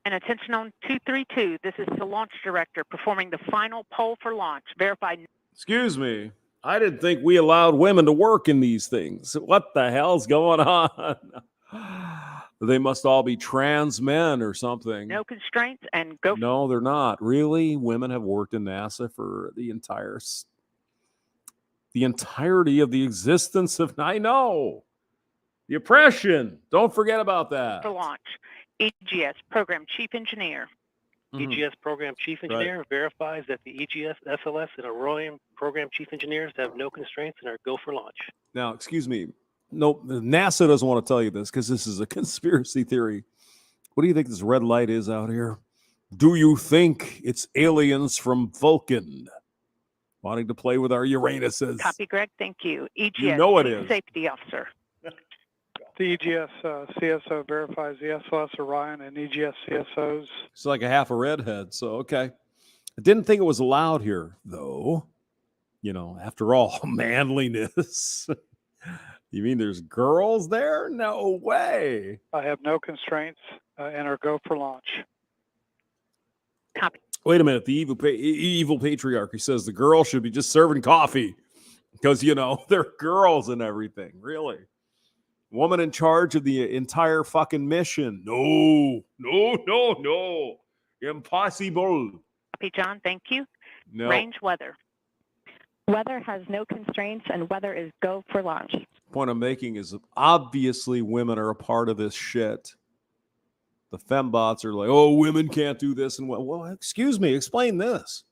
And attention on 232, this is the Launch Director performing the final poll for launch. Verified. Excuse me. I didn't think we allowed women to work in these things. What the hell's going on? They must all be trans men or something. No constraints and go. No, they're not. Really? Women have worked in NASA for the entirety of the existence of, I know. The oppression. Don't forget about that. For launch. EGS Program Chief Engineer. EGS Program Chief Engineer verifies that the EGS, SLS, and Orion Program Chief Engineers have no constraints and are go for launch. Now, excuse me. No, NASA doesn't want to tell you this because this is a conspiracy theory. What do you think this red light is out here? Do you think it's aliens from Vulcan wanting to play with our Uranuses? Copy, Greg. Thank you. EGS You know it Chief is. Safety Officer. The EGS CSO verifies the SLS Orion and EGS CSOs. It's like a half a redhead, so okay. I didn't think it was allowed here, though. You know, after all, manliness. You mean there's girls there? No way. I have no constraints and are go for launch. Copy. Wait a minute. The evil patriarchy says the girl should be just serving coffee because, you know, they're girls and everything. Really? Woman in charge of the entire fucking mission. No. Impossible. Copy, John. Thank you. No. Range weather. Weather has no constraints, and weather is go for launch. Point I'm making is obviously women are a part of this shit. The fembots are like, oh, women can't do this. And well, excuse me, explain this.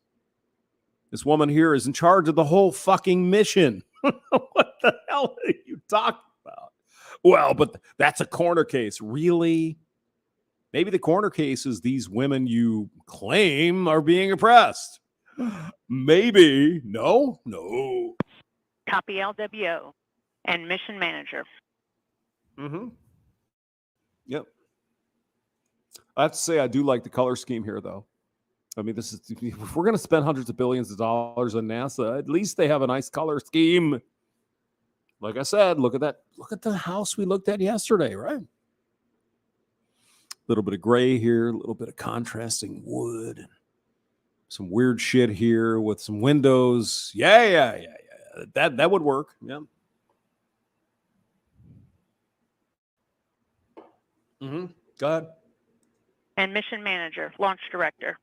This woman here is in charge of the whole fucking mission. What the hell are you talking about? Well, but that's a corner case. Really? Maybe the corner case is these women you claim are being oppressed. Maybe. No. Copy LWO and mission manager. Mm-hmm. Yep. I have to say, I do like the color scheme here, though. I mean, this is, if we're going to spend hundreds of billions of dollars on NASA, at least they have a nice color scheme. Like I said, look at that. Look at the house we looked at yesterday, right? A little bit of gray here, a little bit of contrasting wood, some weird shit here with some windows. Yeah. That would work. Yeah. Mm-hmm. Go ahead. And mission manager, launch director.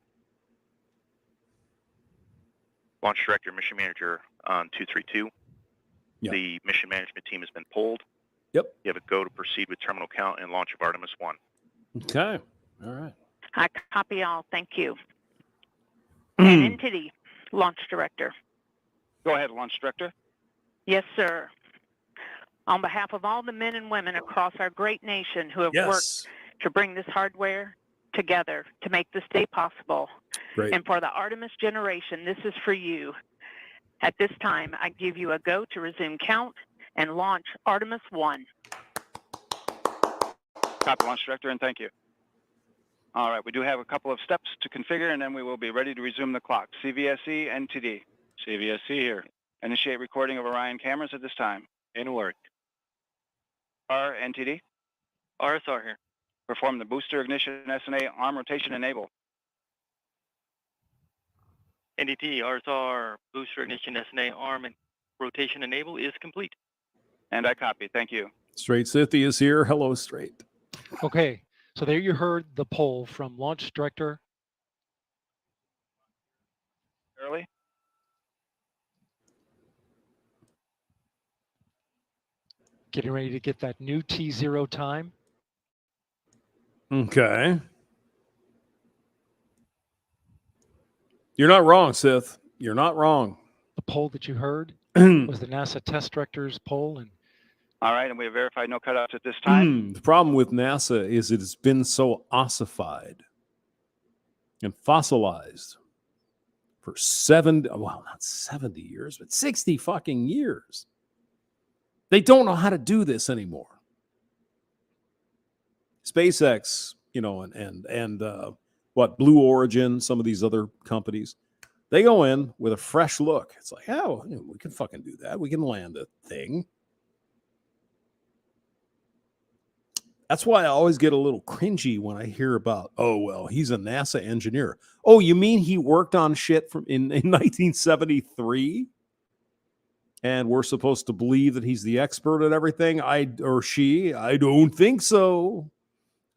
Launch director, mission manager on 232. Yep. The mission management team has been pulled. Yep. You have a go to proceed with terminal count and launch of Artemis 1. Okay. All right. I copy all. Thank you. And NTD, launch director. Go ahead, launch director. Yes, sir. On behalf of all the men and women across our great nation who have worked to bring this hardware together to make this day possible. Great. And for the Artemis generation, this is for you. At this time, I give you a go to resume count and launch Artemis 1. Copy, launch director, and thank you. All right, we do have a couple of steps to configure, and then we will be ready to resume the clock. CVSE, NTD. CVSE here. Initiate recording of Orion cameras at this time. In work. NTD. RSR here. Perform the booster ignition SNA arm rotation enable. NDT, RSR, booster ignition SNA arm and rotation enable is complete. And I copy. Thank you. Straight City is here. Hello, Straight. Okay, so there you heard the poll from launch director. Early. Getting ready to get that new T0 time. Okay. You're not wrong, Sith. You're not wrong. The poll that you heard was the NASA test director's poll. And all right, and we have verified no cutouts at this time. The problem with NASA is it has been so ossified and fossilized for not 70 years, but 60 fucking years. They don't know how to do this anymore. SpaceX, you know, and Blue Origin, some of these other companies, they go in with a fresh look. It's like, oh, we can fucking do that. We can land a thing. That's why I always get a little cringy when I hear about, oh, well, he's a NASA engineer. Oh, you mean he worked on shit in 1973? And we're supposed to believe that he's the expert at everything? I don't think so.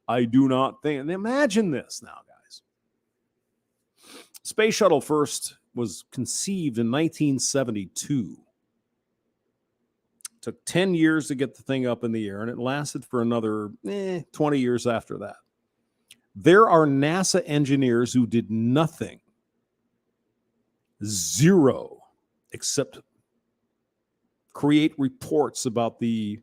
I do not think. And imagine this now, guys. Space Shuttle first was conceived in 1972. Took 10 years to get the thing up in the air, and it lasted for another 20 years after that. There are NASA engineers who did nothing, zero, except create reports about the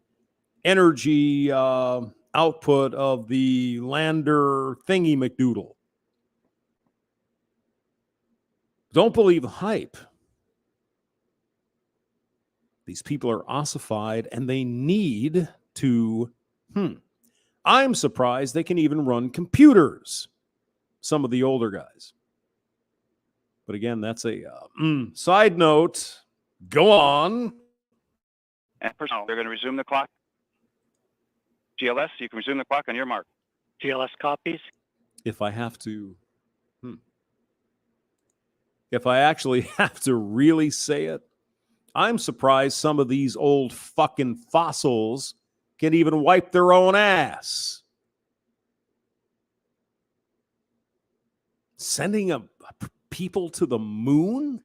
energy output of the lander thingy McDoodle. Don't believe the hype. These people are ossified and they need to, I'm surprised they can even run computers, some of the older guys. But again, that's a side note. Go on. And personnel, they're going to resume the clock. GLS, you can resume the clock on your mark. GLS copies. If I have to, if I actually have to really say it, I'm surprised some of these old fucking fossils can even wipe their own ass. Sending people to the moon?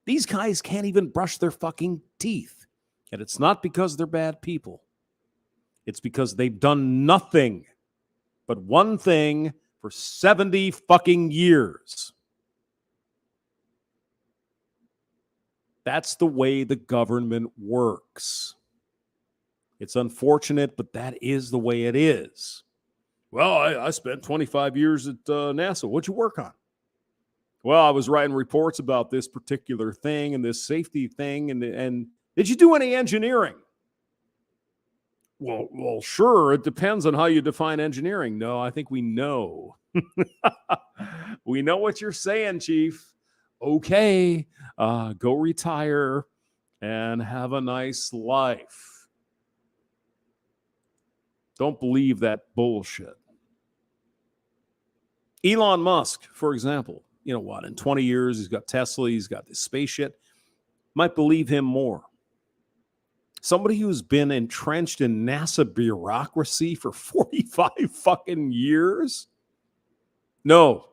These guys can't even brush their fucking teeth. And it's not because they're bad people. It's because they've done nothing but one thing for 70 fucking years. That's the way the government works. It's unfortunate, but that is the way it is. Well, I spent 25 years at NASA. What'd you work on? Well, I was writing reports about this particular thing and this safety thing. And did you do any engineering? Well, sure. It depends on how you define engineering. No, I think we know. We know what you're saying, Chief. Okay, go retire and have a nice life. Don't believe that bullshit. Elon Musk, for example, you know what? In 20 years, he's got Tesla, he's got this spaceship. Might believe him more. Somebody who's been entrenched in NASA bureaucracy for 45 fucking years? No.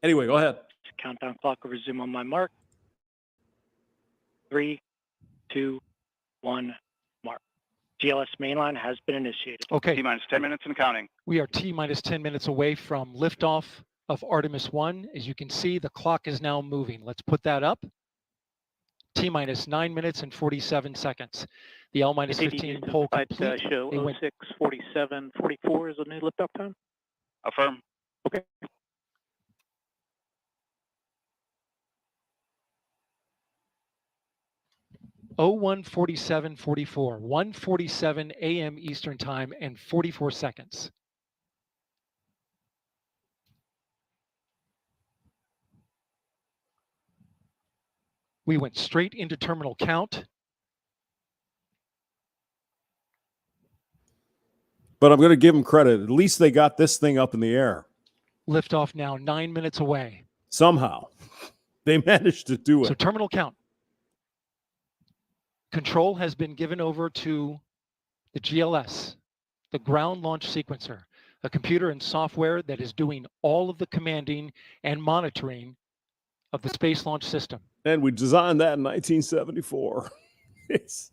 Anyway, go ahead. Countdown clock will resume on my mark. 3, 2, 1, mark. GLS mainline has been initiated. Okay. T-minus 10 minutes and counting. We are T-minus 10 minutes away from liftoff of Artemis 1. As you can see, the clock is now moving. Let's put that up. T-minus 9 minutes and 47 seconds. The L-minus 15 poll complete. Show 06:47:44 is the new liftoff time. Affirm. Okay. Oh, 1:47:44, 1:47 a.m. Eastern Time and 44 seconds. We went straight into terminal count. But I'm going to give them credit. At least they got this thing up in the air. Liftoff now 9 minutes away. Somehow. They managed to do it. So terminal count. Control has been given over to the GLS, the ground launch sequencer, a computer and software that is doing all of the commanding and monitoring of the Space Launch System. And we designed that in 1974. It's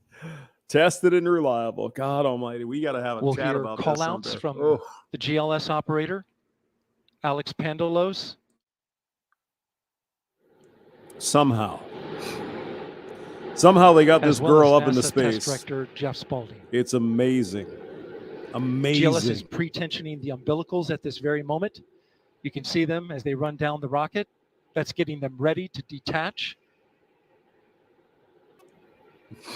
tested and reliable. God almighty, we got to have a chat about this someday. We'll hear call-outs from the GLS operator, Alex Pandalos. Somehow they got this girl up into space. Test Director Jeff Spaulding. It's amazing. GLS is pre-tensioning the umbilicals at this very moment. You can see them as they run down the rocket. That's getting them ready to detach.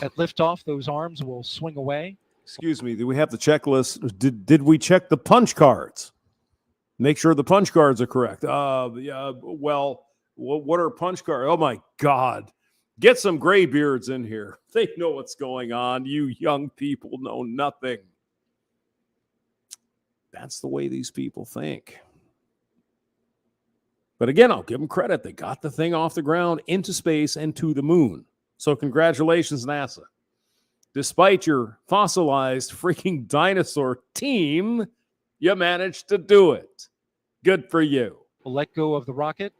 At liftoff, those arms will swing away. Excuse me, do we have the checklist? Did we check the punch cards? Make sure the punch cards are correct. Yeah, well, what are punch cards? Oh my God. Get some gray beards in here. They know what's going on. You young people know nothing. That's the way these people think. But again, I'll give them credit. They got the thing off the ground, into space, and to the moon. So congratulations, NASA. Despite your fossilized freaking dinosaur team, you managed to do it. Good for you. We'll let go of the rocket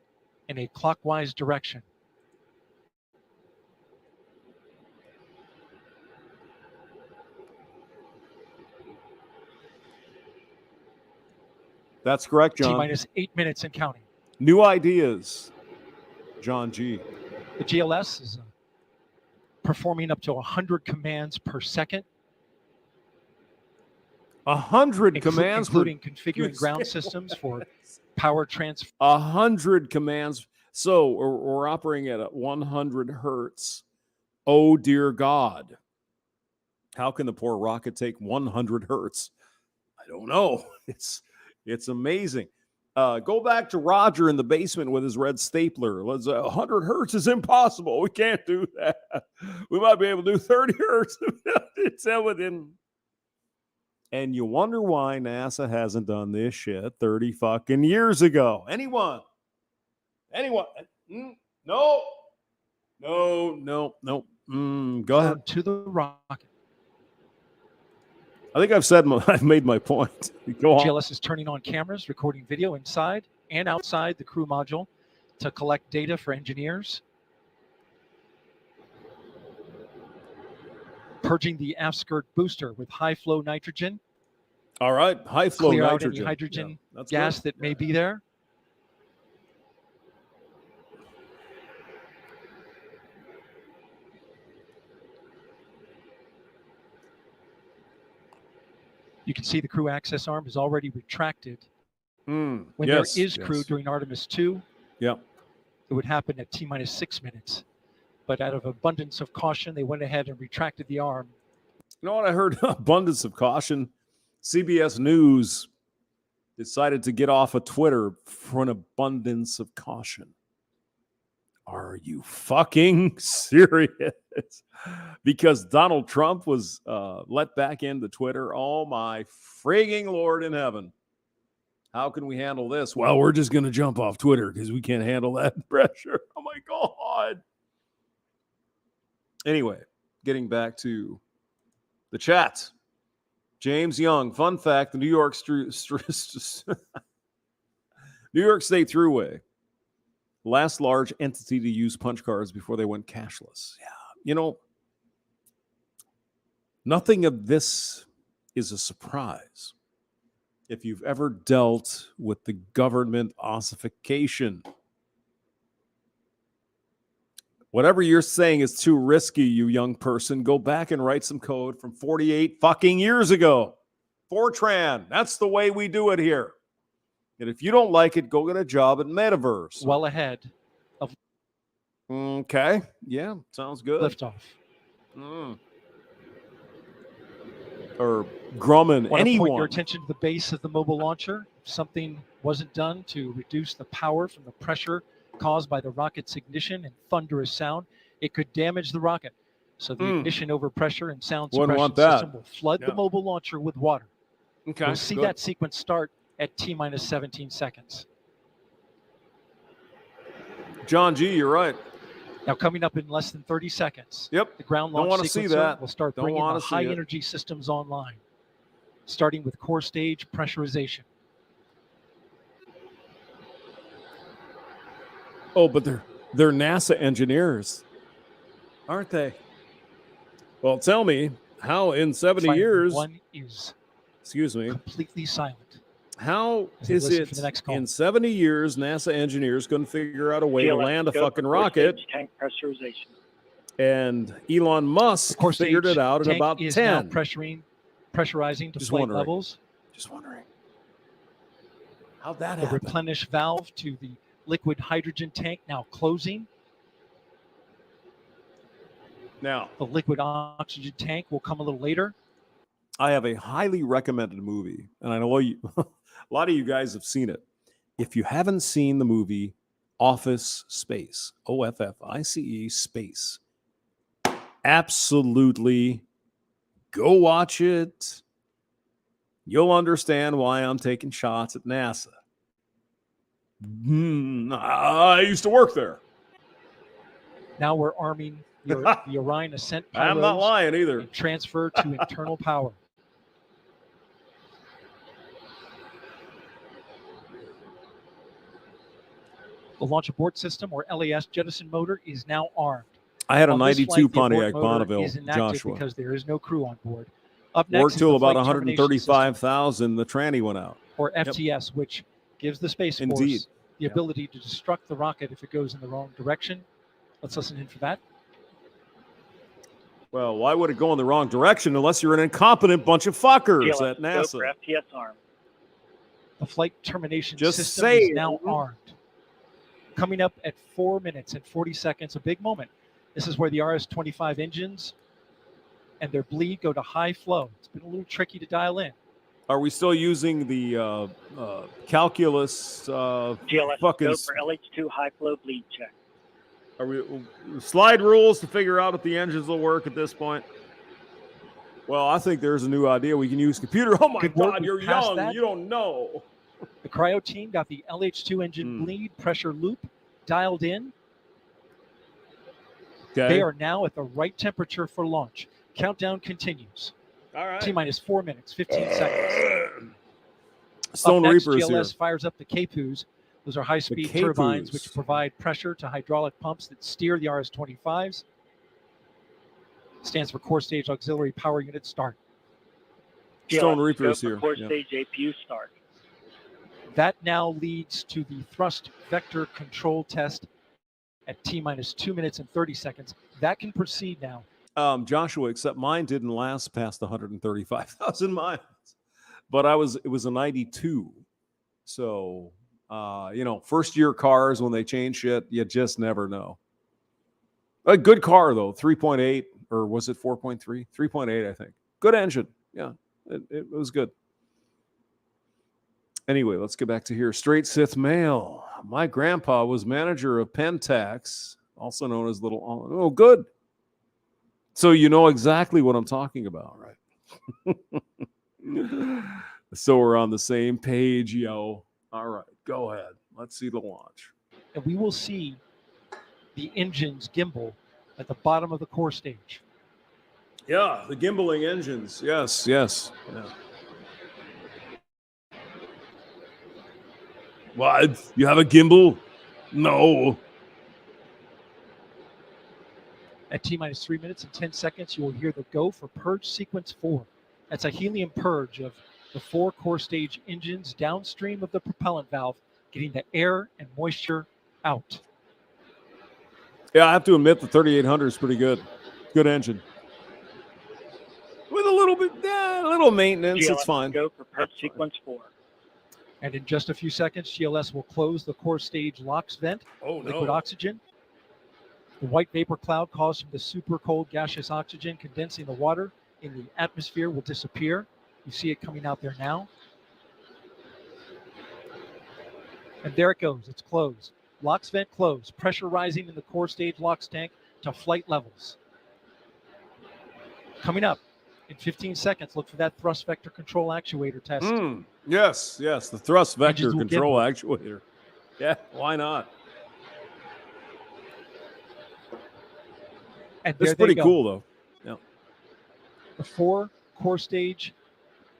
in a clockwise direction. That's correct, John. T-minus 8 minutes and counting. New ideas, John G. The GLS is performing up to 100 commands per second. 100 commands? Including configuring ground systems for power transfer. 100 commands. So we're operating at 100 hertz. Oh, dear God. How can the poor rocket take 100 hertz? I don't know. It's amazing. Go back to Roger in the basement with his red stapler. Let's 100 hertz is impossible. We can't do that. We might be able to do 30 hertz. It's within. And you wonder why NASA hasn't done this shit 30 fucking years ago. Anyone? No. Go ahead. To the rocket. I think I've made my point. Go on. GLS is turning on cameras, recording video inside and outside the crew module to collect data for engineers. Purging the aft skirt booster with high flow nitrogen. All right, high flow Clear nitrogen. out any hydrogen that's gas good. that may be there. You can see the crew access arm is already retracted. When there is crew during Artemis 2, it would happen at T-minus 6 minutes. But out of abundance of caution, they went ahead and retracted the arm. You know what I heard? Abundance of caution. CBS News decided to get off of Twitter for an abundance of caution. Are you fucking serious? Because Donald Trump was let back into Twitter. Oh, my frigging Lord in heaven. How can we handle this? Well, we're just going to jump off Twitter because we can't handle that pressure. Oh, my God. Anyway, getting back to the chat. James Young, fun fact, the New York State Thruway, last large entity to use punch cards before they went cashless. Yeah, you know, nothing of this is a surprise if you've ever dealt with the government ossification. Whatever you're saying is too risky, you young person, go back and write some code from 48 fucking years ago. Fortran, that's the way we do it here. And if you don't like it, go get a job at Metaverse. Well ahead of. Okay. Yeah, sounds good. Liftoff. Or Grumman, anyone. Point your attention to the base of the mobile launcher. If something wasn't done to reduce the power from the pressure caused by the rocket's ignition and thunderous sound, it could damage the rocket. So the ignition overpressure and sound suppression system will flood the mobile launcher with water. Okay. We'll see that sequence start at T-minus 17 seconds. John G., you're right. Now coming up in less than 30 sequence. Yep. The ground Don't launch want to see sequencer that. will start bringing the high energy systems online, starting with core stage pressurization. Oh, but they're NASA engineers, aren't they? Well, tell me how in 70 years. One is excuse me. Completely silent. How is it in 70 years NASA engineers couldn't figure out a way to land a fucking rocket? Tank pressurization. And Elon Musk figured it out in about 10. Now pressurizing to flight levels. Just wondering. How'd that happen? happen? The replenish valve to the liquid hydrogen tank now closing. Now, the liquid oxygen tank will come a little later. I have a highly recommended movie, and I know you, a lot of you guys have seen it. If you haven't seen the movie Office Space, OFFICE Space, absolutely go watch it. You'll understand why I'm taking shots at NASA. I used to work there. Now we're arming the Orion Ascent pyros. I'm not lying either. And transfer to internal power. The launch abort system, or LAS jettison motor, is now armed. I had a 92 Pontiac Bonneville, Joshua. Because there is no crew on board. Up next worked till about 135,000. The tranny went out. Or FTS, which gives the Space Force the ability to destruct the rocket if it goes in the wrong direction. Let's listen in for that. Well, why would it go in the wrong direction unless you're an incompetent bunch of fuckers at NASA? For FTS arm. The flight termination system is now armed. Coming up at 4 minutes and 40 seconds, a big moment. This is where the RS-25 engines and their bleed go to high flow. It's been a little tricky to dial in. Are we still using the calculus? GLS, fucking. go for LH2 high flow bleed check. Are we slide rules to figure out if the engines will work at this point? Well, I think there's a new idea. We can use computer. Oh my Good work. God, you're We've passed young. that. You don't know. The cryo team got the LH2 engine bleed pressure loop dialed in. Okay. They are now at the right temperature for launch. Countdown continues. All right. T-minus 4 minutes, 15 seconds. Stone Up next, Reaper's GLS here. fires up the KPUs. Those are high-speed KPUs. turbines which provide pressure to hydraulic pumps that steer the RS-25s. Stands for Core Stage Auxiliary Power Unit Start. Stone GLS, Reaper's go for here. core Yeah. stage APU start. That now leads to the thrust vector control test at T-minus 2 minutes and 30 seconds. That can proceed now. Joshua, except mine didn't last past 135,000 miles, but it was a 92. So, first year cars, when they change shit, you just never know. A good car though, 3.8 or was it 4.3? 3.8, I think. Good engine. Yeah, it was good. Anyway, let's get back to here. Straight Sith Mail. My grandpa was manager of Pentax, also known as Little. Oh, good. So you know exactly what I'm talking about, right? So we're on the same page, yo. All right, go ahead. Let's see the launch. And we will see the engines gimbal at the bottom of the core stage. Yeah, the gimbaling engines. Yes. Yeah. What? You have a gimbal? No. At T-minus 3 minutes and 10 seconds, you will hear the go for purge sequence 4. That's a helium purge of the 4 core stage engines downstream of the propellant valve, getting the air and moisture out. Yeah, I have to admit the 3800 is pretty good. Good engine. With a little maintenance, GLS, it's fine. go for purge sequence 4. And in just a few seconds, GLS will close the core stage LOX vent, liquid oxygen. The white vapor cloud caused from the super cold gaseous oxygen condensing the water in the atmosphere will disappear. You see it coming out there now. And there it goes. It's closed. LOX vent closed. Pressure rising in the core stage LOX tank to flight levels. Coming up in 15 seconds, look for that thrust vector control actuator test. Yes. The thrust vector Engines will control actuator. Yeah, why not? And It's pretty cool, though. Yeah. The 4 core stage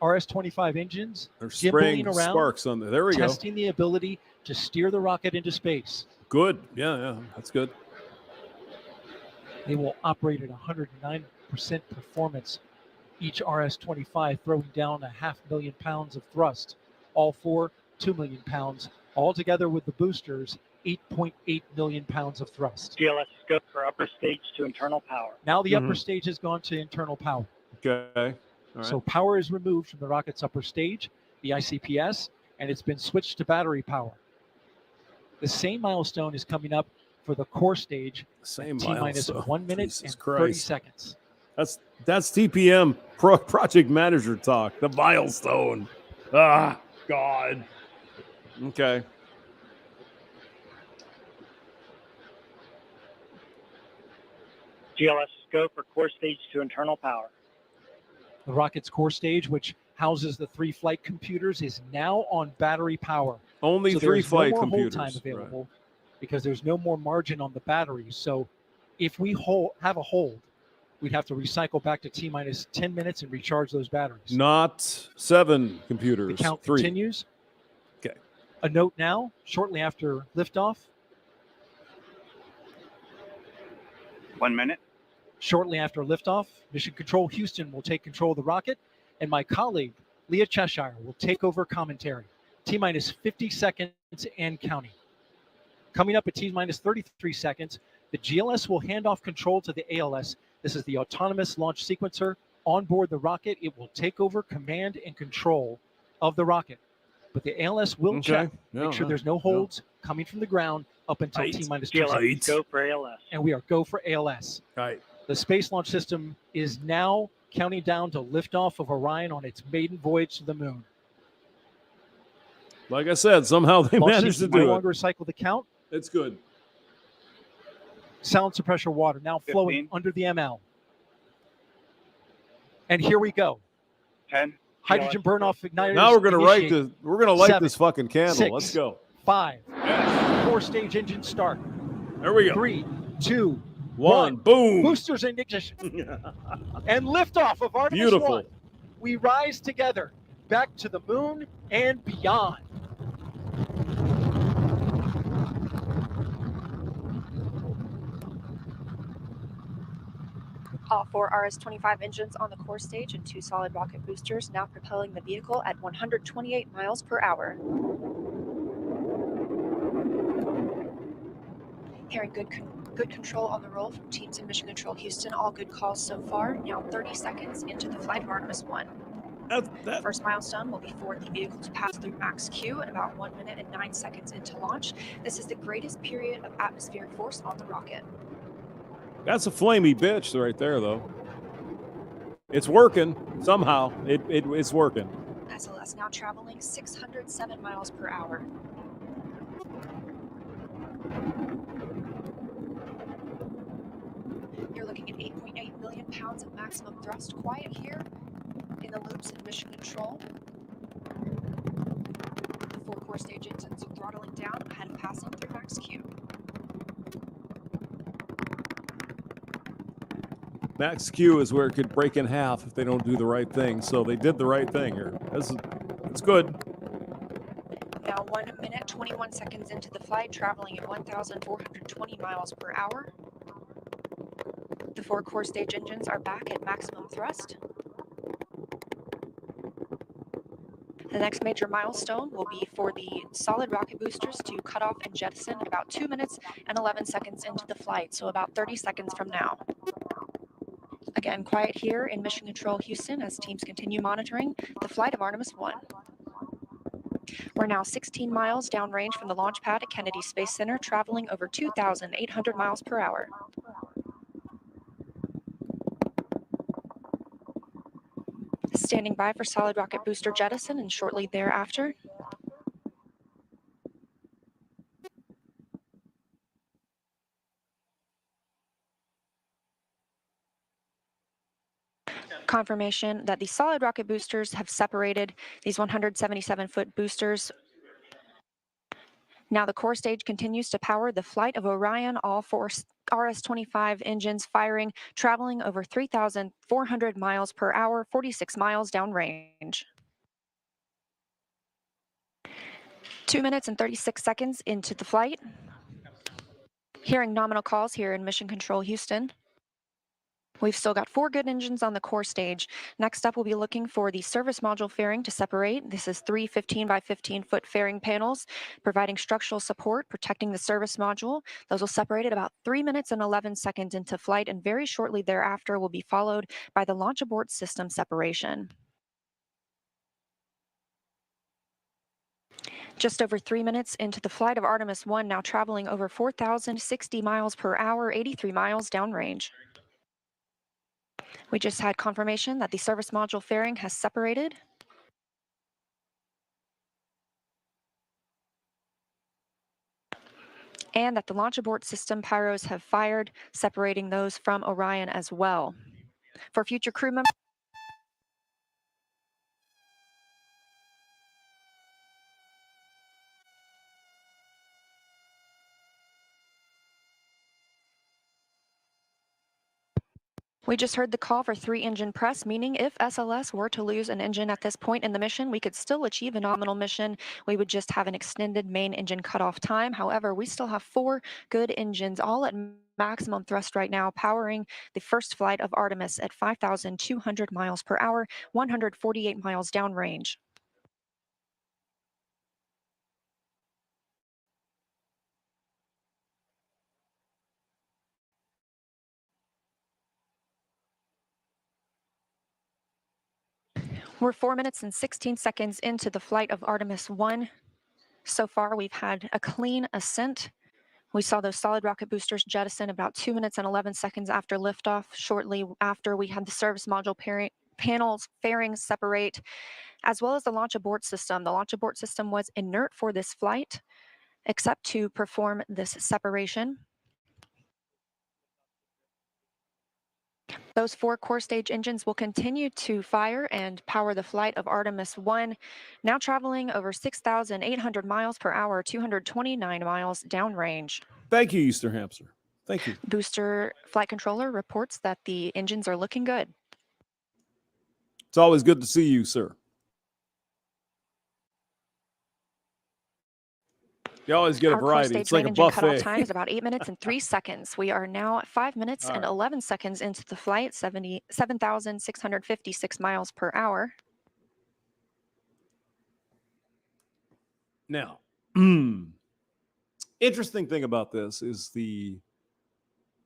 RS-25 engines They're spraying around, sparks on there. There we go. testing the ability to steer the rocket into space. Good. Yeah, that's good. They will operate at 109% performance. Each RS-25 throwing down 500,000 pounds of thrust. All 4, 2 million pounds. All together with the boosters, 8.8 million pounds of thrust. GLS, go for upper stage to internal power. Now the upper stage has gone to internal power. Okay. All right. So power is removed from the rocket's upper stage, the ICPS, and it's been switched to battery power. The same milestone is coming up for the core stage. Same T-minus milestone. 1 minute Jesus and Christ. 30 seconds. That's TPM project manager talk. The milestone. Ah, God. Okay. GLS, go for core stage to internal power. The rocket's core stage, which houses the 3 flight computers, is now on battery power. Only so 3 flight no more computers. Hold time available because there's no more margin on the batteries. So if we have a hold, we'd have to recycle back to T-minus 10 minutes and recharge those batteries. Not 7 computers. The count 3. continues. Okay. A note now, shortly after liftoff. 1 minute. Shortly after liftoff, Mission Control Houston will take control of the rocket, and my colleague, Leah Cheshire, will take over commentary. T-minus 50 seconds and counting. Coming up at T-minus 33 seconds, the GLS will hand off control to the ALS. This is the autonomous launch sequencer. On board the rocket, it will take over command and control of the rocket. But the ALS will check, make sure there's no holds coming from the ground up until T-minus 2 seconds. Go for ALS. And we are go for ALS. Right. The Space Launch System is now counting down to liftoff of Orion on its maiden voyage to the moon. Like I said, somehow they managed to do no it. longer cycle the count. It's good. Sound suppressor water now flowing 15. under the ML. And here we go. 10. Hydrogen burn off igniters. Now we're gonna initiate. light 7, this fucking candle. 6, Let's go. 5. 4 stage engine start. There we go. 3, 2, 1. Boom. Boosters in ignition. And liftoff of Artemis Beautiful. 1. We rise together back to the moon and beyond. All 4 RS-25 engines on the core stage and 2 solid rocket boosters now propelling the vehicle at 128 miles per hour. Hearing good control on the roll from teams in Mission Control Houston. All good calls so far. Now 30 seconds into the flight of Artemis 1. The first milestone will be for the vehicle to pass through max Q in about 1 minute and 9 seconds into launch. This is the greatest period of atmospheric force on the rocket. That's a flamey bitch right there, though. It's working somehow. It's working. SLS now traveling 607 miles per hour. You're looking at 8.8 million pounds of maximum thrust. Quiet here in the loops in Mission Control. The 4 core stage engines are throttling down ahead of passing through max Q. Max Q is where it could break in half if they don't do the right thing. So they did the right thing here. It's good. Now 1 minute, 21 seconds into the flight, traveling at 1,420 miles per hour. The 4 core stage engines are back at maximum thrust. The next major milestone will be for the solid rocket boosters to cut off and jettison at about 2 minutes and 11 seconds into the flight, so about 30 seconds from now. Again, quiet here in Mission Control Houston as teams continue monitoring the flight of Artemis 1. We're now 16 miles downrange from the launch pad at Kennedy Space Center, traveling over 2,800 miles per hour. Standing by for solid rocket booster jettison and shortly thereafter. Confirmation that the solid rocket boosters have separated these 177-foot boosters. Now the core stage continues to power the flight of Orion, all 4 RS-25 engines firing, traveling over 3,400 miles per hour, 46 miles downrange. 2 minutes and 36 seconds into the flight. Hearing nominal calls here in Mission Control Houston. We've still got 4 good engines on the core stage. Next up, we'll be looking for the service module fairing to separate. This is 3 15 by 15-foot fairing panels, providing structural support, protecting the service module. Those will separate at about 3 minutes and 11 seconds into flight, and very shortly thereafter will be followed by the launch abort system separation. Just over 3 minutes into the flight of Artemis 1, now traveling over 4,060 miles per hour, 83 miles downrange. We just had confirmation that the service module fairing has separated. And that the launch abort system pyros have fired, separating those from Orion as well. For future crew members, we just heard the call for 3-engine press, meaning if SLS were to lose an engine at this point in the mission, we could still achieve a nominal mission. We would just have an extended main engine cutoff time. However, we still have 4 good engines, all at maximum thrust right now, powering the first flight of Artemis at 5,200 miles per hour, 148 miles downrange. We're 4 minutes and 16 seconds into the flight of Artemis 1. So far, we've had a clean ascent We saw those solid rocket boosters jettison about 2 minutes and 11 seconds after liftoff. Shortly after, we had the service module panels fairings separate, as well as the launch abort system. The launch abort system was inert for this flight, except to perform this separation. Those 4 core stage engines will continue to fire and power the flight of Artemis 1, now traveling over 6,800 miles per hour, 229 miles downrange. Thank you, Easter Hamster. Thank you. Booster flight controller reports that the engines are looking good. It's always good to see you, sir. You always get a variety. It's like a buffet. Cutoff time is about 8 minutes and 3 seconds. We are now at 5 minutes and 11 seconds into the flight, 7,656 miles per hour. Now, interesting thing about this is the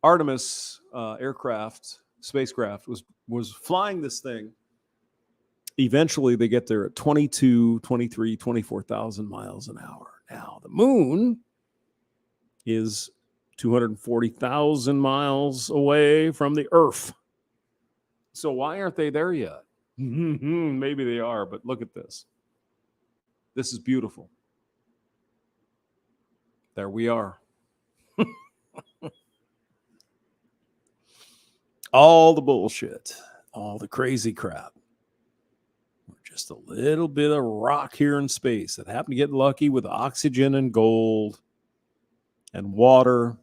Artemis spacecraft was flying this thing. Eventually, they get there at 22, 23, 24,000 miles an hour. Now, the moon is 240,000 miles away from the Earth. So why aren't they there yet? Maybe they are, but look at this. This is beautiful. There we are. All the bullshit, all the crazy crap. We're just a little bit of rock here in space that happened to get lucky with oxygen and gold and water,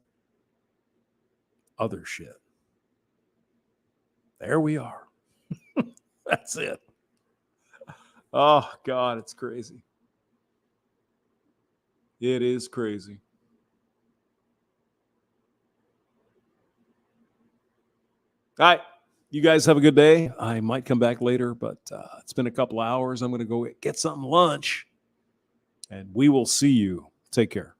other shit. There we are. That's it. Oh, God, it's crazy. It is crazy. All right. You guys have a good day. I might come back later, but it's been a couple hours. I'm going to go get some lunch, and we will see you. Take care.